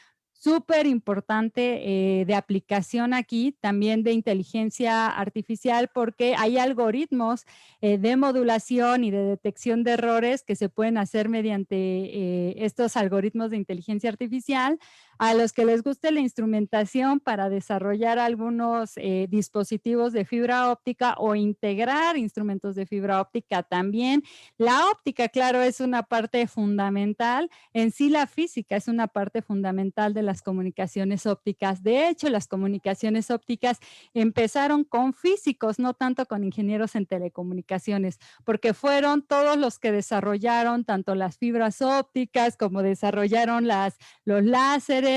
súper importante de aplicación aquí, también de inteligencia artificial, porque hay algoritmos de modulación y de detección de errores que se pueden hacer mediante estos algoritmos de inteligencia artificial. A los que les guste la instrumentación para desarrollar algunos dispositivos de fibra óptica o integrar instrumentos de fibra óptica también. La óptica, claro, es una parte fundamental. En sí, la física es una parte fundamental de las comunicaciones ópticas. De hecho, las comunicaciones ópticas empezaron con físicos, no tanto con ingenieros en telecomunicaciones, porque fueron todos los que desarrollaron tanto las fibras ópticas como desarrollaron los láseres,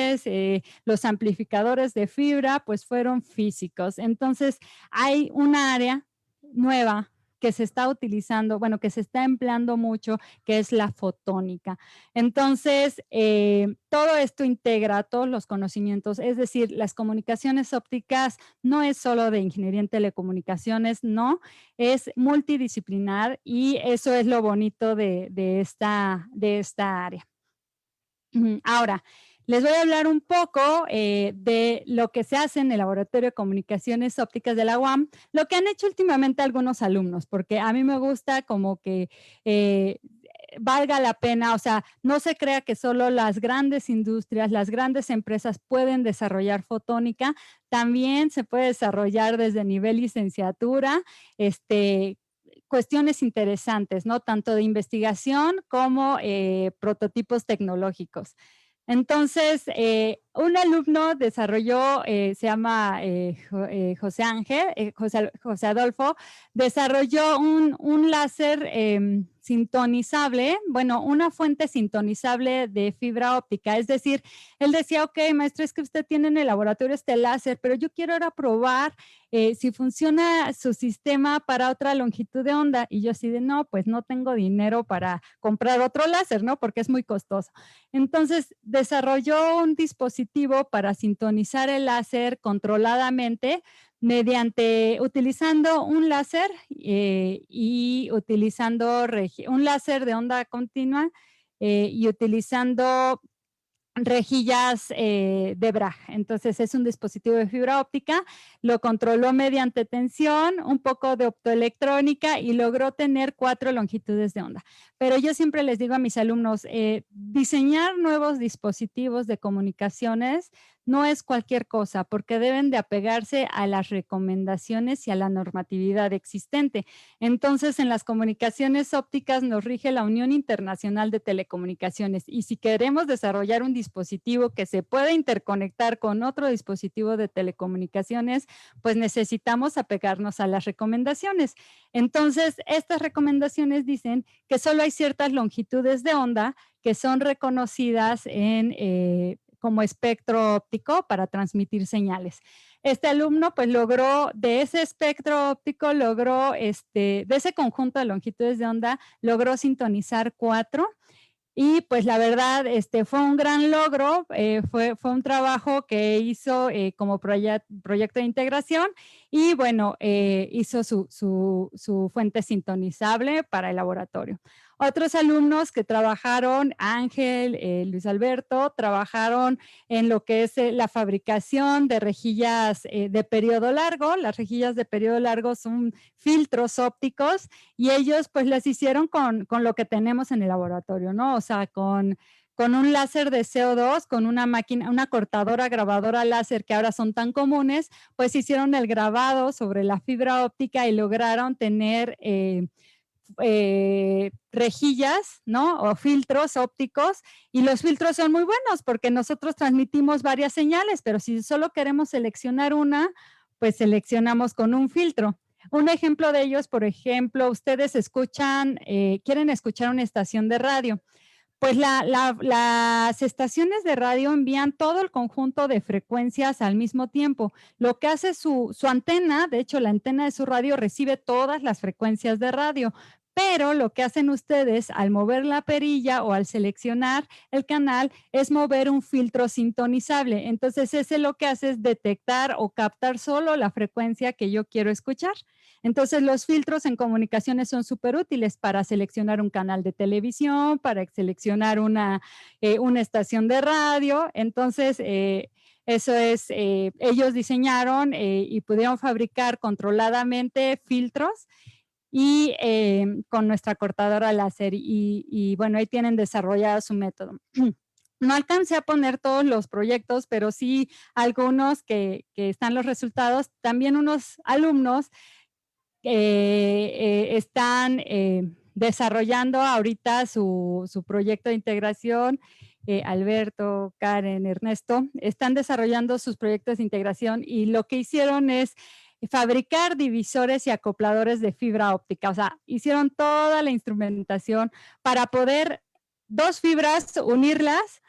los amplificadores de fibra, pues fueron físicos. Entonces, hay una área nueva que se está utilizando, bueno, que se está empleando mucho, que es la fotónica. Entonces, todo esto integra todos los conocimientos, es decir, las comunicaciones ópticas no es solo de ingeniería en telecomunicaciones, no, es multidisciplinar y eso es lo bonito de esta área. Ahora, les voy a hablar un poco de lo que se hace en el Laboratorio de Comunicaciones Ópticas de la UAM, lo que han hecho últimamente algunos alumnos, porque a mí me gusta como que valga la pena, o sea, no se crea que solo las grandes industrias, las grandes empresas pueden desarrollar fotónica, también se puede desarrollar desde nivel licenciatura, cuestiones interesantes, ¿no? Tanto de investigación como prototipos tecnológicos. Entonces, un alumno desarrolló, se llama José Ángel, José Adolfo, desarrolló un láser sintonizable, bueno, una fuente sintonizable de fibra óptica. Es decir, él decía, ok, maestro, es que usted tiene en el laboratorio este láser, pero yo quiero ahora probar si funciona su sistema para otra longitud de onda. Y yo así de, no, pues no tengo dinero para comprar otro láser, ¿no? Porque es muy costoso. Entonces, desarrolló un dispositivo para sintonizar el láser controladamente utilizando un láser y utilizando un láser de onda continua y utilizando rejillas de Bragg. Entonces es un dispositivo de fibra óptica, lo controló mediante tensión, un poco de optoelectrónica y logró tener 4 longitudes de onda. Pero yo siempre les digo a mis alumnos, diseñar nuevos dispositivos de comunicaciones no es cualquier cosa, porque deben de apegarse a las recomendaciones y a la normatividad existente. Entonces, en las comunicaciones ópticas nos rige la Unión Internacional de Telecomunicaciones y si queremos desarrollar un dispositivo que se pueda interconectar con otro dispositivo de telecomunicaciones, pues necesitamos apegarnos a las recomendaciones. Entonces, estas recomendaciones dicen que solo hay ciertas longitudes de onda que son reconocidas como espectro óptico para transmitir señales. Este alumno pues logró de ese espectro óptico, de ese conjunto de longitudes de onda, logró sintonizar 4 y pues la verdad fue un gran logro, fue un trabajo que hizo como proyecto de integración y bueno, hizo su fuente sintonizable para el laboratorio. Otros alumnos que trabajaron, Ángel, Luis Alberto, trabajaron en lo que es la fabricación de rejillas de periodo largo. Las rejillas de periodo largo son filtros ópticos y ellos pues las hicieron con lo que tenemos en el laboratorio, ¿no? O sea, con un láser de CO2, con una máquina, una cortadora grabadora láser que ahora son tan comunes, pues hicieron el grabado sobre la fibra óptica y lograron tener rejillas, ¿no? O filtros ópticos y los filtros son muy buenos porque nosotros transmitimos varias señales, pero si solo queremos seleccionar una, pues seleccionamos con un filtro. Un ejemplo de ellos, por ejemplo, ustedes quieren escuchar una estación de radio. Pues las estaciones de radio envían todo el conjunto de frecuencias al mismo tiempo. Lo que hace su antena, de hecho la antena de su radio recibe todas las frecuencias de radio, pero lo que hacen ustedes al mover la perilla o al seleccionar el canal es mover un filtro sintonizable. Entonces, ese lo que hace es detectar o captar solo la frecuencia que yo quiero escuchar. Entonces, los filtros en comunicaciones son súper útiles para seleccionar un canal de televisión, para seleccionar una estación de radio. Entonces, eso es, ellos diseñaron y pudieron fabricar controladamente filtros y con nuestra cortadora láser y bueno, ahí tienen desarrollado su método. No alcancé a poner todos los proyectos, pero sí algunos que están los resultados. También unos alumnos están desarrollando ahorita su proyecto de integración. Alberto, Karen, Ernesto, están desarrollando sus proyectos de integración y lo que hicieron es fabricar divisores y acopladores de fibra óptica. O sea, hicieron toda la instrumentación para poder dos fibras unirlas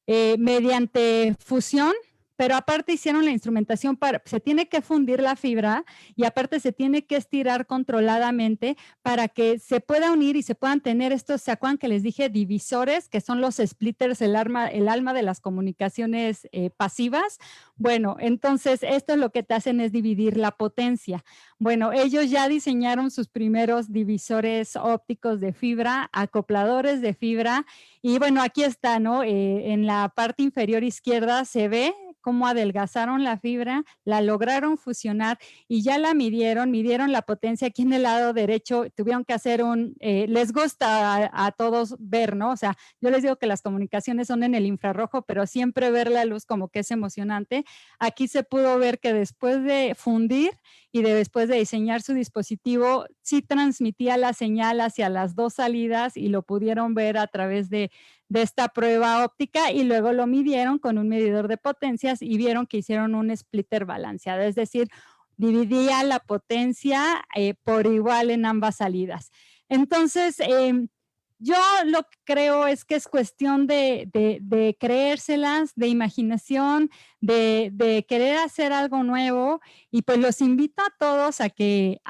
mediante fusión, pero aparte hicieron la instrumentación para, se tiene que fundir la fibra y aparte se tiene que estirar controladamente para que se pueda unir y se puedan tener estos, ¿se acuerdan que les dije divisores, que son los splitters, el alma de las comunicaciones pasivas? Bueno, entonces esto es lo que te hacen es dividir la potencia. Bueno, ellos ya diseñaron sus primeros divisores ópticos de fibra, acopladores de fibra, y bueno, aquí está, ¿no? En la parte inferior izquierda se ve cómo adelgazaron la fibra, la lograron fusionar y ya la midieron la potencia. Aquí en el lado derecho tuvieron que hacer les gusta a todos ver, ¿no? O sea, yo les digo que las comunicaciones son en el infrarrojo, pero siempre ver la luz como que es emocionante. Aquí se pudo ver que después de fundir y después de diseñar su dispositivo, sí transmitía la señal hacia las dos salidas y lo pudieron ver a través de esta prueba óptica y luego lo midieron con un medidor de potencias y vieron que hicieron un splitter balanceado, es decir, dividía la potencia por igual en ambas salidas. Entonces, yo lo que creo es que es cuestión de creérselas, de imaginación, de querer hacer algo nuevo y pues los invito a todos a que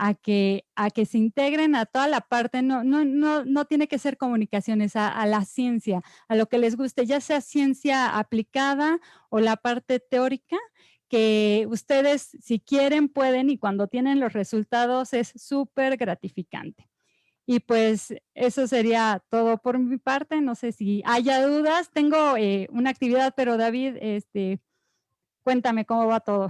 se integren a toda la parte, no tiene que ser comunicaciones, a la ciencia, a lo que les guste, ya sea ciencia aplicada o la parte teórica, que ustedes si quieren pueden y cuando tienen los resultados es súper gratificante. Y pues eso sería todo por mi parte. No sé si haya dudas. Tengo una actividad, pero David, cuéntame cómo va todo.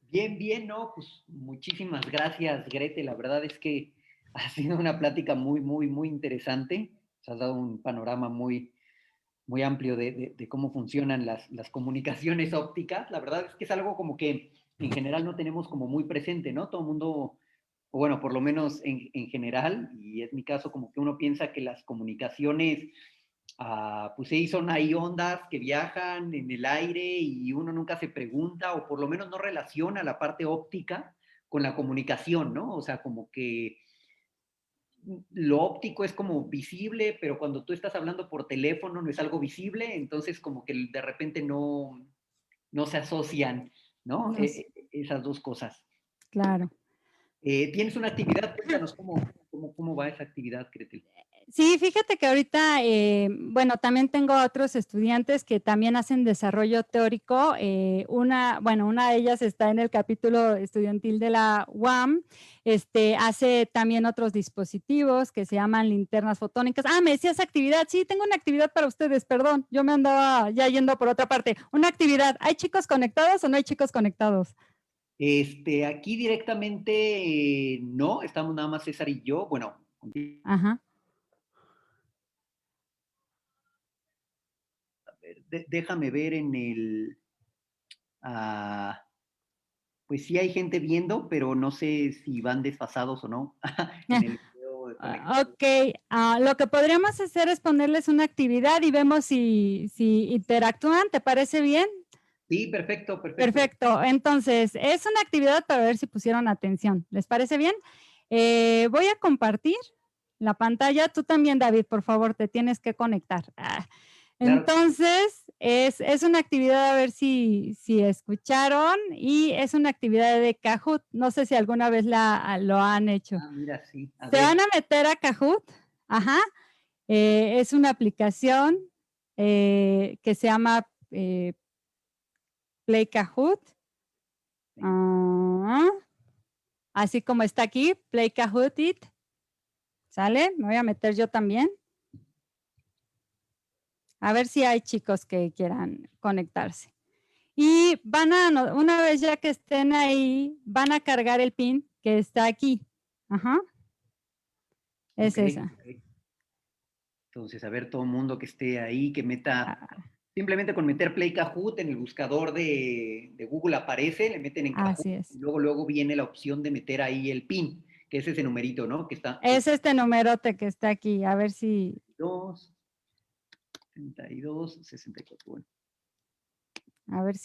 Bien, bien, ¿no? Pues muchísimas gracias, Grete. La verdad es que ha sido una plática muy, muy, muy interesante. Se has dado un panorama muy, muy amplio de cómo funcionan las comunicaciones ópticas. La verdad es que es algo como que en general no tenemos como muy presente, ¿no? Todo el mundo, o bueno, por lo menos en general, y es mi caso, como que uno piensa que las comunicaciones, pues sí, son ahí ondas que viajan en el aire y uno nunca se pregunta, o por lo menos no relaciona la parte óptica con la comunicación, ¿no? O sea, como que lo óptico es como visible, pero cuando tú estás hablando por teléfono no es algo visible, entonces como que de repente no se asocian, ¿no? No sé, Esas dos cosas. claro. ¿Tienes una actividad? Cuéntanos cómo va esa actividad, Gretel. Sí, fíjate que ahorita, bueno, también tengo otros estudiantes que también hacen desarrollo teórico. Una de ellas está en el capítulo estudiantil de la UAM, hace también otros dispositivos que se llaman linternas fotónicas. Me decías actividad, sí, tengo una actividad para ustedes, perdón, yo me andaba ya yendo por otra parte. Una actividad, ¿hay chicos conectados o no hay chicos conectados? Aquí directamente no, estamos nada más César y yo. Bueno, Ajá. déjame ver en el... ah, pues sí hay gente viendo, pero no sé si van desfasados o no en el video conectado. Ok, lo que podríamos hacer es ponerles una actividad y vemos si interactúan, ¿te parece bien? Sí, perfecto, perfecto. Perfecto, entonces es una actividad para ver si pusieron atención, ¿les parece bien? Voy a compartir la pantalla, tú también David, por favor, te tienes que conectar. Claro. Entonces, es una actividad, a ver si escucharon, y es una actividad de Kahoot. No sé si alguna vez lo han hecho. Ah, mira, sí. A Se van ver. a meter a Kahoot, ajá, es una aplicación que se llama Play Kahoot. Ah, así como está aquí, Play Kahoot It. ¿Sale? Me voy a meter yo también. A ver si hay chicos que quieran conectarse. Y una vez ya que estén ahí, van a cargar el pin que está aquí. Ajá. Es Ok, esa. ok. Entonces, a ver, todo el mundo que esté ahí, que meta, Ah, simplemente con meter Play Kahoot en el buscador de Google aparece, le meten en Kahoot así y es. luego viene la opción de meter ahí el PIN, que es ese numerito, ¿no? Que está Es este numerote que está aquí. A ver si 2, 32, 64. Bueno,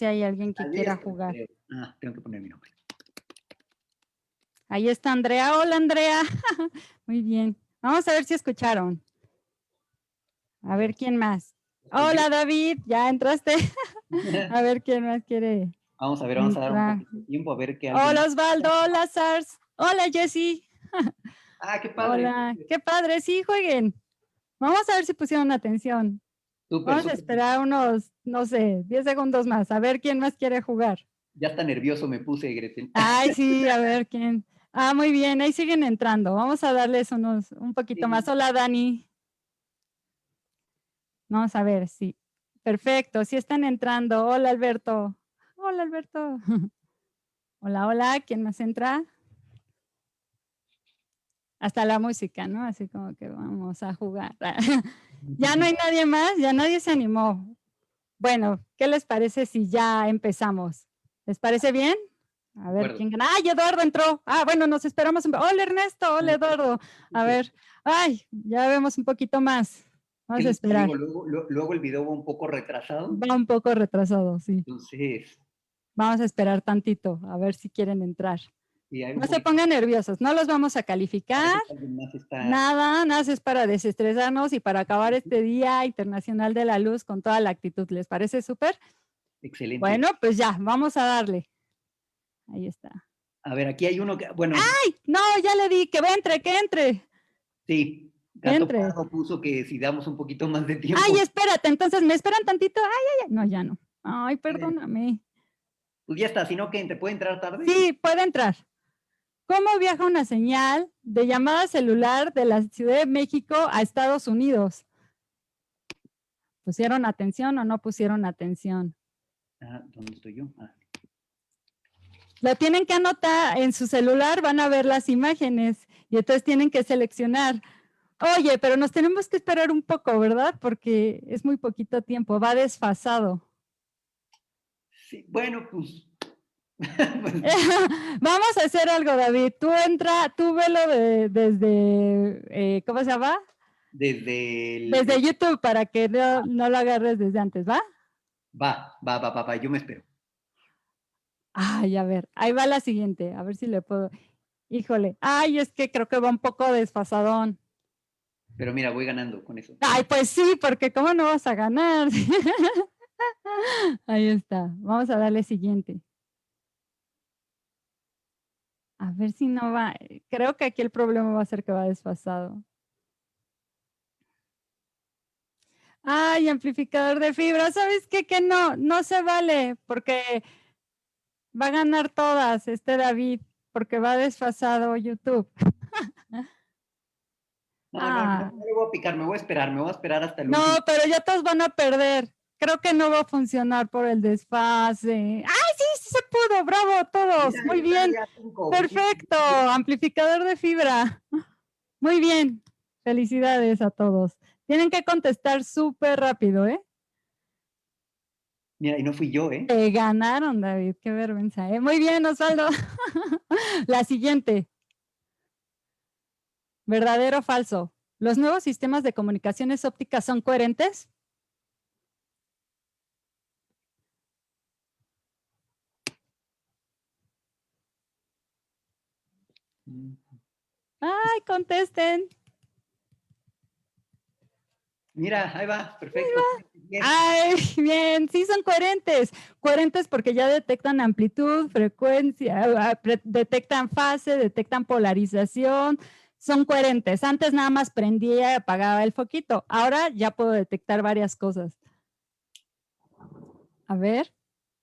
hay alguien que ahí quiera estoy, jugar. creo. Ah, tengo que poner mi nombre. Ahí está Andrea. Hola, Andrea. Muy bien. Vamos a ver si escucharon. A ver quién más. Pues yo. Hola, David. ¿Ya entraste? A ver quién más quiere Vamos a ver, vamos a dar un entrar. poquito de tiempo a ver que alguien Hola, más. Osvaldo. Hola, Sars. Hola, Jessie. Ah, qué padre. Hola. Qué padre. Sí, jueguen. Vamos a ver si pusieron atención. Súper, Vamos a súper. esperar unos, no sé, 10 segundos más. A ver quién más quiere jugar. Ya está nervioso me puse, Gretel. Ay, sí, a ver quién. Ah, muy bien, ahí siguen entrando. Vamos a darles un poquito más. Sí. Hola, Dani. Vamos a ver, sí. Perfecto, sí están entrando. Hola, Alberto. Hola, Alberto. Hola, hola. ¿Quién más entra? Hasta la música, ¿no? Así como que vamos a jugar. Ya no hay nadie más, ya nadie se animó. Bueno, ¿qué les parece si ya empezamos? ¿Les parece bien? De A ver acuerdo. quién gana. ¡Ay, Eduardo entró! Ah, bueno, nos esperamos. Hola, Ernesto. Hola, Eduardo. A ver. Ay, ya vemos un poquito más. ¿Qué Vamos a les esperar. digo? Luego el video va un poco retrasado. Va un poco retrasado, sí. Entonces, Vamos a esperar tantito, a ver si quieren entrar. sí, hay un No se poquito. pongan nerviosos, no los vamos a calificar. Parece que alguien más está Nada, nada es para desestresarnos y para acabar este Día Internacional de la Luz con toda la actitud. ¿Les parece súper? excelente. Bueno, pues ya, vamos a darle. Ahí está. A ver, aquí hay uno que, bueno, ¡Ay! No, ya le di, que entre, que entre, sí, que Gato entre. Pardo puso que si damos un poquito más de Ay, tiempo, espérate, entonces, ¿me esperan tantito? Ay, ay, ay. No, ya no. Ay, perdóname. pues ya está, si no, que te puede entrar tarde. Sí, puede entrar. ¿Cómo viaja una señal de llamada celular de la Ciudad de México a Estados Unidos? ¿Pusieron atención o no pusieron atención? Ah, ¿dónde estoy yo? Ah, Lo tienen que anotar en su celular, van a ver las imágenes y entonces tienen que seleccionar. Oye, pero nos tenemos que esperar un poco, ¿verdad? Porque es muy poquito tiempo, va desfasado. sí, bueno, pues, pues, Vamos a hacer algo, David. Tú entra, tú velo desde, ¿cómo se llama? desde Desde YouTube para que no lo agarres desde antes, ¿va? va, yo me espero. Ay, a ver, ahí va la siguiente, a ver si le puedo. Híjole, ay, es que creo que va un poco desfasadón. Pero mira, voy ganando con eso. Ay, pues sí, porque ¿cómo no vas a ganar? Ahí está, vamos a darle siguiente. A ver si no va, creo que aquí el problema va a ser que va desfasado. Ay, amplificador de fibra, ¿sabes qué? Que no se vale, porque va a ganar todas este David, porque va desfasado YouTube. No le voy a picar, me voy a esperar hasta el No, último. pero ya todos van a perder. Creo que no va a funcionar por el desfase. ¡Ay, sí, sí se pudo! ¡Bravo Mira, todos! ahí Muy están bien. ya 5. Perfecto. Amplificador de fibra. Muy bien. Felicidades a todos. Tienen que contestar súper rápido, ¿eh? Mira, y no fui yo, ¿eh? Te ganaron, David. Qué vergüenza, ¿eh? Muy bien, Osvaldo. La siguiente. ¿Verdadero o falso? ¿Los nuevos sistemas de comunicaciones ópticas son coherentes? Ay, contesten. Mira, ahí va, perfecto. Bien. Ay, bien, sí son coherentes. Coherentes porque ya detectan amplitud, frecuencia, detectan fase, detectan polarización. Son coherentes. Antes nada más prendía y apagaba el foquito. Ahora ya puedo detectar varias cosas. A ver.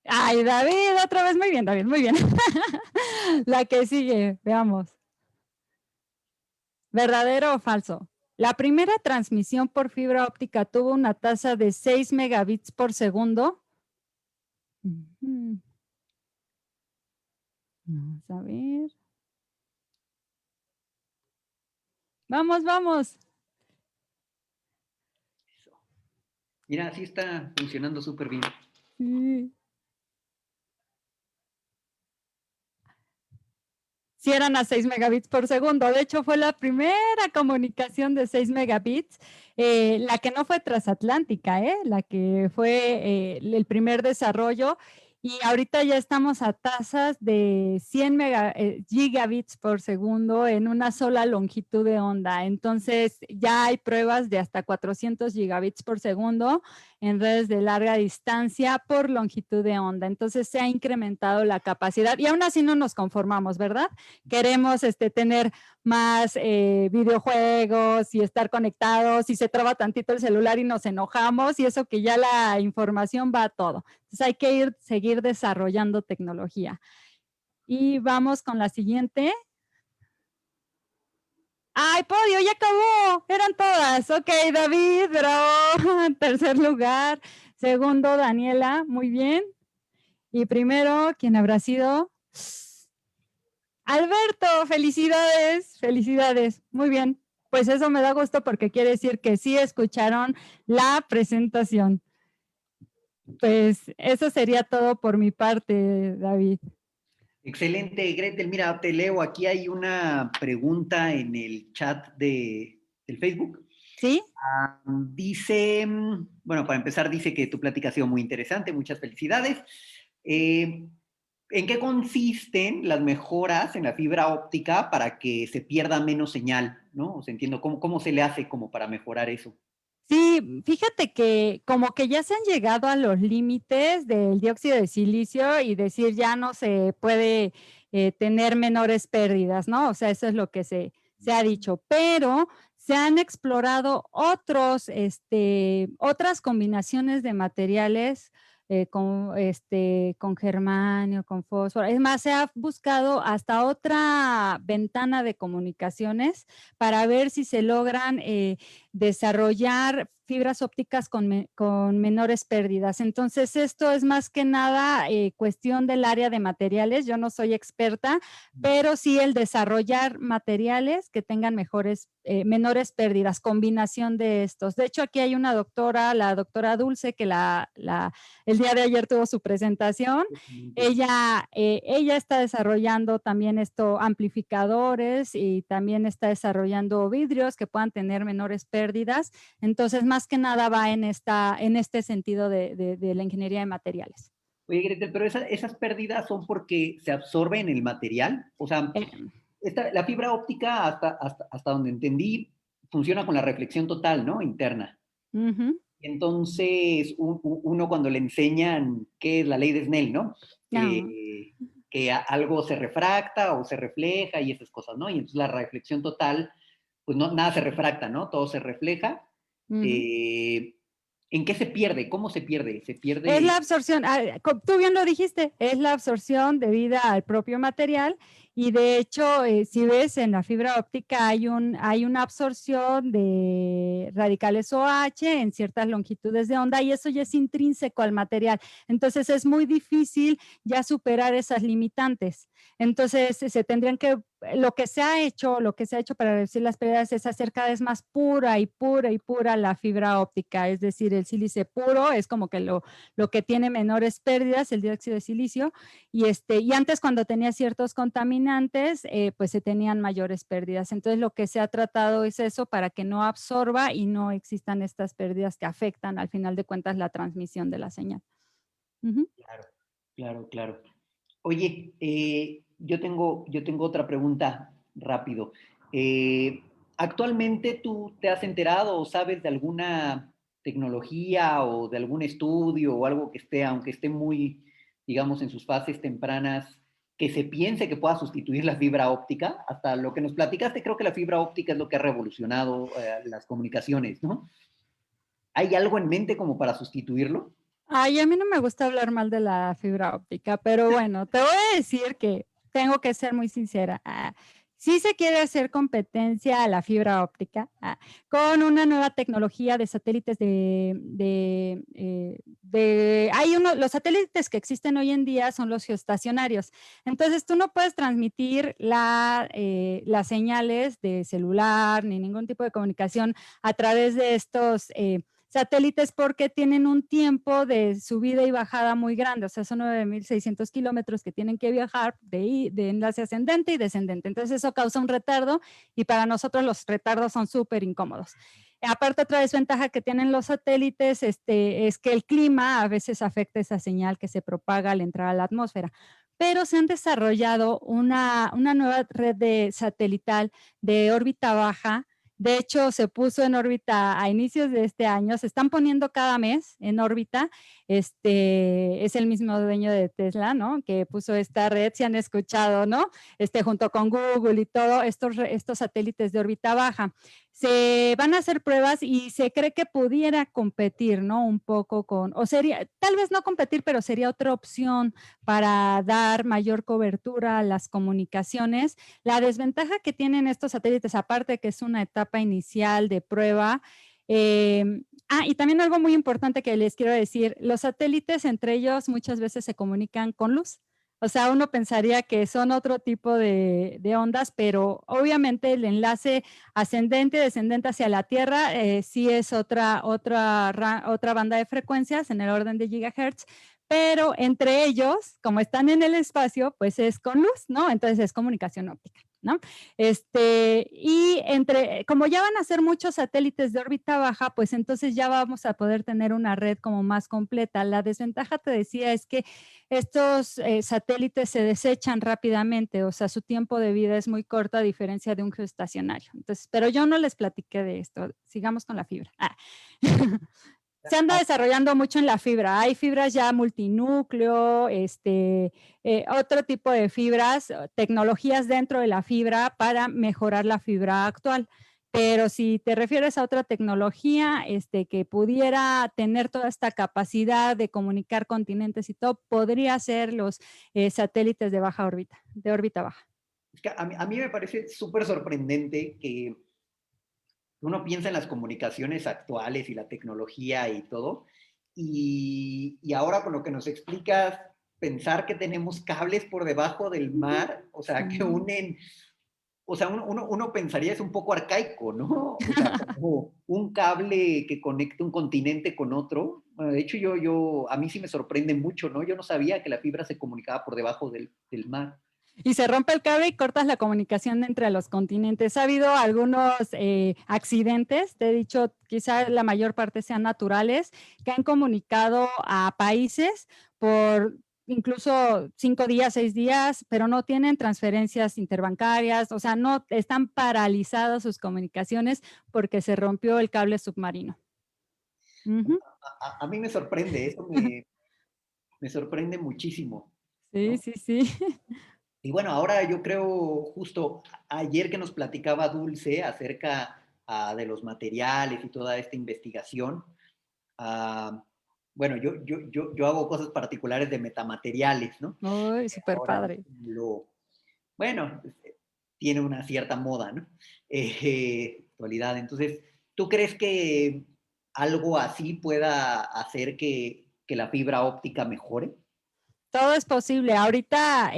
Ay, David, otra vez. Muy bien, David, muy bien. La que sigue, veamos. ¿Verdadero o falso? La primera transmisión por fibra óptica tuvo una tasa de 6 megabits por segundo. Ujú. Vamos a ver. Vamos, vamos. Mira, sí está funcionando súper bien. Sí. Sí eran a 6 megabits por segundo. De hecho, fue la primera comunicación de 6 megabits, la que no fue transatlántica, la que fue el primer desarrollo. Y ahorita ya estamos a tasas de 100 gigabits por segundo en una sola longitud de onda. Entonces, ya hay pruebas de hasta 400 gigabits por segundo en redes de larga distancia por longitud de onda. Entonces, se ha incrementado la capacidad y aún así no nos conformamos, ¿verdad? Queremos tener más videojuegos y estar conectados y se traba tantito el celular y nos enojamos y eso que ya la información va a todo. Entonces hay que seguir desarrollando tecnología. Y vamos con la siguiente. ¡Ay, podio! ¡Ya acabó! Eran todas. Ok, David, bravo. En tercer lugar. Segundo, Daniela. Muy bien. Y primero, ¿quién habrá sido? Alberto, felicidades, felicidades. Muy bien. Pues eso me da gusto porque quiere decir que sí escucharon la presentación. Pues eso sería todo por mi parte, David. Excelente, Gretel. Mira, te leo. Aquí hay una pregunta en el chat del Facebook. ¿Sí? Dice, bueno, para empezar, dice que tu plática ha sido muy interesante. Muchas felicidades. Eh, ¿En qué consisten las mejoras en la fibra óptica para que se pierda menos señal? ¿No? O sea, entiendo cómo se le hace como para mejorar eso. Sí, fíjate que como que ya se han llegado a los límites del dióxido de silicio y decir ya no se puede tener menores pérdidas, ¿no? O sea, eso es lo que se ha dicho, pero se han explorado otras combinaciones de materiales con germanio, con fósforo. Es más, se ha buscado hasta otra ventana de comunicaciones para ver si se logran desarrollar fibras ópticas con menores pérdidas. Entonces, esto es más que nada cuestión del área de materiales. Yo no soy experta, pero sí el desarrollar materiales que tengan menores pérdidas, combinación de estos. De hecho, aquí hay una doctora, la doctora Dulce, que el día de ayer tuvo su presentación. Ella está desarrollando también amplificadores y también está desarrollando vidrios que puedan tener menores pérdidas. Entonces, más que nada va en este sentido de la ingeniería de materiales. Oye, Gretel, pero esas pérdidas son porque se absorbe en el material. O sea, Eh, la fibra óptica, hasta donde entendí, funciona con la reflexión total, ¿no? Interna. uh-huh. Entonces, uno cuando le enseñan qué es la ley de Snell, ¿no? No. Que algo se refracta o se refleja y esas cosas, ¿no? Y entonces la reflexión total, pues no, nada se refracta, ¿no? Todo se refleja. Uh-huh. ¿En qué se pierde? ¿Cómo se pierde? Se Es pierde. la absorción, tú bien lo dijiste, es la absorción debida al propio material y de hecho, si ves en la fibra óptica hay una absorción de radicales OH en ciertas longitudes de onda y eso ya es intrínseco al material. Entonces es muy difícil ya superar esas limitantes. Entonces lo que se ha hecho para reducir las pérdidas es hacer cada vez más pura y pura y pura la fibra óptica, es decir, el sílice puro es como que lo que tiene menores pérdidas, el dióxido de silicio, y antes cuando tenía ciertos contaminantes, pues se tenían mayores pérdidas. Entonces lo que se ha tratado es eso para que no absorba y no existan estas pérdidas que afectan al final de cuentas la transmisión de la señal. Uh-huh. Claro, claro, claro. Oye, yo tengo otra pregunta rápido. ¿Actualmente tú te has enterado o sabes de alguna tecnología o de algún estudio o algo que esté, aunque esté muy, digamos, en sus fases tempranas, que se piense que pueda sustituir la fibra óptica? Hasta lo que nos platicaste, creo que la fibra óptica es lo que ha revolucionado las comunicaciones, ¿no? ¿Hay algo en mente como para sustituirlo? Ay, a mí no me gusta hablar mal de la fibra óptica, pero bueno, te voy a decir que tengo que ser muy sincera. Sí se quiere hacer competencia a la fibra óptica, con una nueva tecnología de satélites los satélites que existen hoy en día son los geoestacionarios. Entonces, tú no puedes transmitir las señales de celular ni ningún tipo de comunicación a través de estos satélites porque tienen un tiempo de subida y bajada muy grande, o sea, son 9.600 kilómetros que tienen que viajar de enlace ascendente y descendente. Entonces eso causa un retardo y para nosotros los retardos son súper incómodos. Aparte, otra desventaja que tienen los satélites es que el clima a veces afecta esa señal que se propaga al entrar a la atmósfera. Pero se han desarrollado una nueva red satelital de órbita baja. De hecho, se puso en órbita a inicios de este año, se están poniendo cada mes en órbita. Es el mismo dueño de Tesla, ¿no? Que puso esta red, si han escuchado, ¿no? Junto con Google y todo, estos satélites de órbita baja. Se van a hacer pruebas y se cree que pudiera competir, ¿no? Un poco o sería, tal vez no competir, pero sería otra opción para dar mayor cobertura a las comunicaciones. La desventaja que tienen estos satélites, aparte de que es una etapa inicial de prueba, y también algo muy importante que les quiero decir, los satélites entre ellos muchas veces se comunican con luz. O sea, uno pensaría que son otro tipo de ondas, pero obviamente el enlace ascendente y descendente hacia la Tierra sí es otra banda de frecuencias en el orden de gigahertz, pero entre ellos, como están en el espacio, pues es con luz, ¿no? Entonces es comunicación óptica, ¿no? Como ya van a ser muchos satélites de órbita baja, pues entonces ya vamos a poder tener una red como más completa. La desventaja, te decía, es que estos satélites se desechan rápidamente, o sea, su tiempo de vida es muy corto a diferencia de un geoestacionario. Entonces, pero yo no les platiqué de esto, sigamos con la fibra. Se anda desarrollando mucho en la fibra. Hay fibras ya multinúcleo, otro tipo de fibras, tecnologías dentro de la fibra para mejorar la fibra actual. Pero si te refieres a otra tecnología que pudiera tener toda esta capacidad de comunicar continentes y todo, podría ser los satélites de baja órbita, de órbita baja. Es que a mí me parece súper sorprendente que uno piensa en las comunicaciones actuales y la tecnología y todo, y ahora con lo que nos explicas, pensar que tenemos cables por debajo del mar, o sea, que unen, o sea, uno pensaría es un poco arcaico, ¿no? O sea, como un cable que conecta un continente con otro. Bueno, de hecho, a mí sí me sorprende mucho, ¿no? Yo no sabía que la fibra se comunicaba por debajo del mar. Y se rompe el cable y cortas la comunicación entre los continentes. Ha habido algunos accidentes, te he dicho, quizá la mayor parte sean naturales, que han comunicado a países por incluso 5 días, 6 días, pero no tienen transferencias interbancarias, o sea, no están paralizadas sus comunicaciones porque se rompió el cable submarino. Ujú. A mí me sorprende, me sorprende muchísimo, Sí, ¿no? sí, sí. Y bueno, ahora yo creo, justo ayer que nos platicaba Dulce acerca de los materiales y toda esta investigación, ah, bueno, yo hago cosas particulares de metamateriales, ¿no? Uy, súper Ahora padre. bueno, tiene una cierta moda, ¿no? Actualidad. Entonces, ¿tú crees que algo así pueda hacer que la fibra óptica mejore? Todo es posible. Ahorita,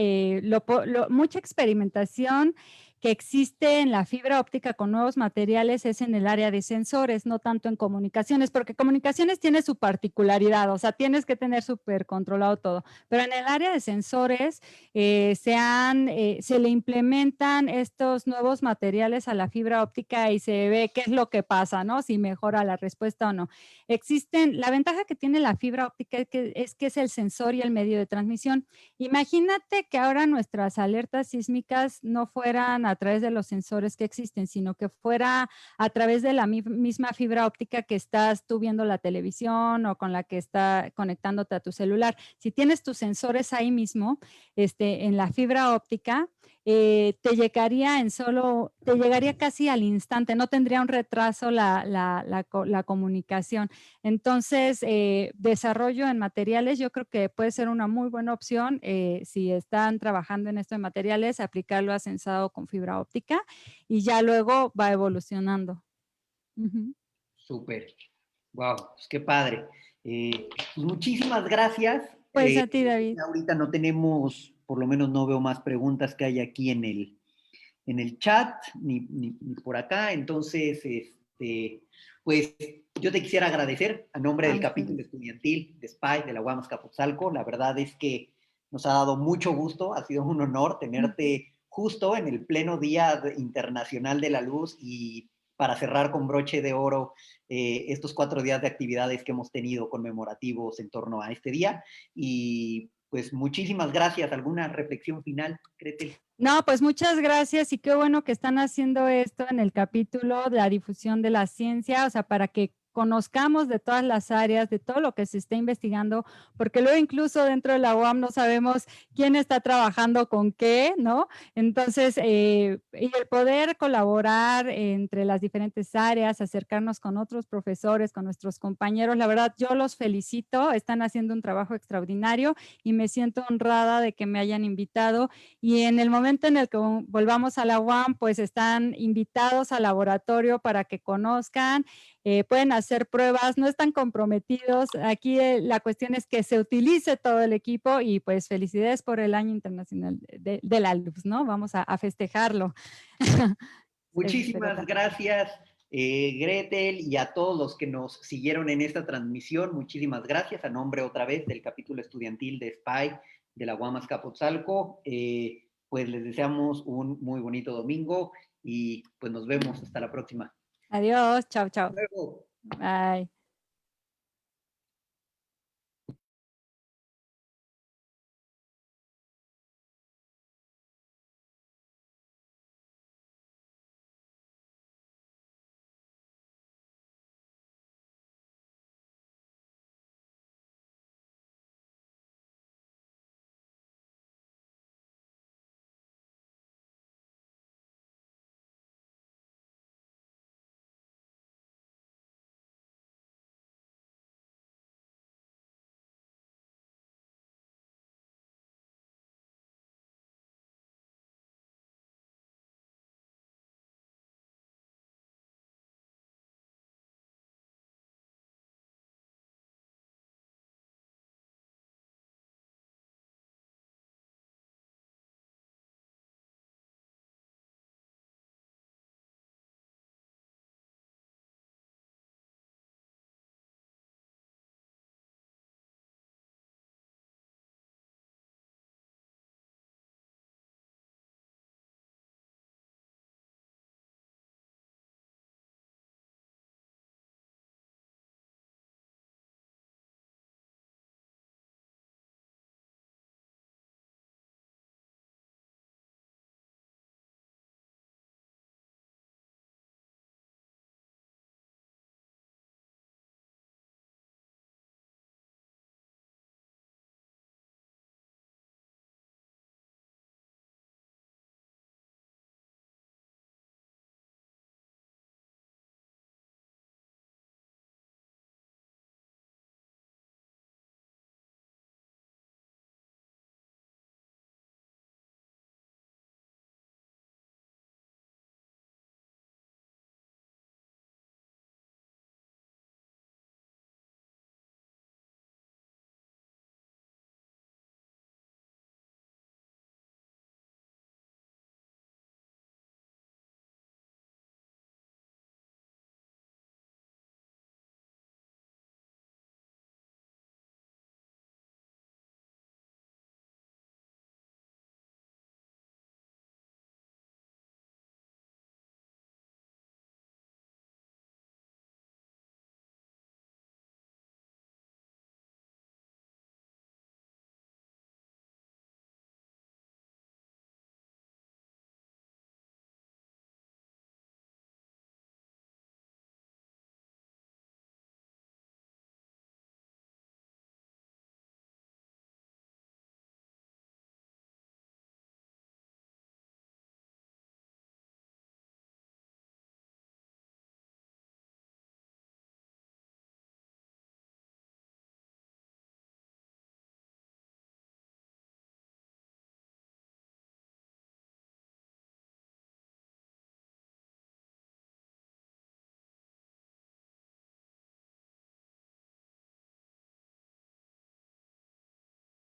mucha experimentación que existe en la fibra óptica con nuevos materiales es en el área de sensores, no tanto en comunicaciones, porque comunicaciones tiene su particularidad, o sea, tienes que tener súper controlado todo. Pero en el área de sensores se le implementan estos nuevos materiales a la fibra óptica y se ve qué es lo que pasa, ¿no? Si mejora la respuesta o no. La ventaja que tiene la fibra óptica es que es el sensor y el medio de transmisión. Imagínate que ahora nuestras alertas sísmicas no fueran a través de los sensores que existen, sino que fuera a través de la misma fibra óptica que estás tú viendo la televisión o con la que está conectándote a tu celular. Si tienes tus sensores ahí mismo, en la fibra óptica, te llegaría casi al instante, no tendría un retraso la comunicación. Entonces, desarrollo en materiales, yo creo que puede ser una muy buena opción si están trabajando en esto de materiales, aplicarlo a sensado con fibra óptica y ya luego va evolucionando. Ujú. Súper. Wow, pues qué padre. Pues muchísimas gracias. Pues a ti, David. Ahorita no tenemos, por lo menos no veo más preguntas que hay aquí en el chat, ni por acá. Entonces, pues yo te quisiera agradecer a nombre del capítulo estudiantil de SPY de la UAM Azcapotzalco. La verdad es que nos ha dado mucho gusto, ha sido un honor tenerte justo en el pleno Día Internacional de la Luz y para cerrar con broche de oro estos 4 días de actividades que hemos tenido conmemorativos en torno a este día. Y pues muchísimas gracias. ¿Alguna reflexión final, Gretel? No, pues muchas gracias y qué bueno que están haciendo esto en el capítulo de la difusión de la ciencia, o sea, para que conozcamos de todas las áreas, de todo lo que se está investigando, porque luego incluso dentro de la UAM no sabemos quién está trabajando con qué, ¿no? Entonces, y el poder colaborar entre las diferentes áreas, acercarnos con otros profesores, con nuestros compañeros, la verdad, yo los felicito, están haciendo un trabajo extraordinario y me siento honrada de que me hayan invitado y en el momento en el que volvamos a la UAM, pues están invitados al laboratorio para que conozcan, pueden hacer pruebas, no están comprometidos. Aquí la cuestión es que se utilice todo el equipo y pues felicidades por el Año Internacional de la Luz, ¿no? Vamos a festejarlo. Muchísimas gracias, Gretel, y a todos los que nos siguieron en esta transmisión. Muchísimas gracias a nombre otra vez del capítulo estudiantil de SPY de la UAM Azcapotzalco. Pues les deseamos un muy bonito domingo y pues nos vemos hasta la próxima. Adiós, chao, chao. Hasta luego. Bye.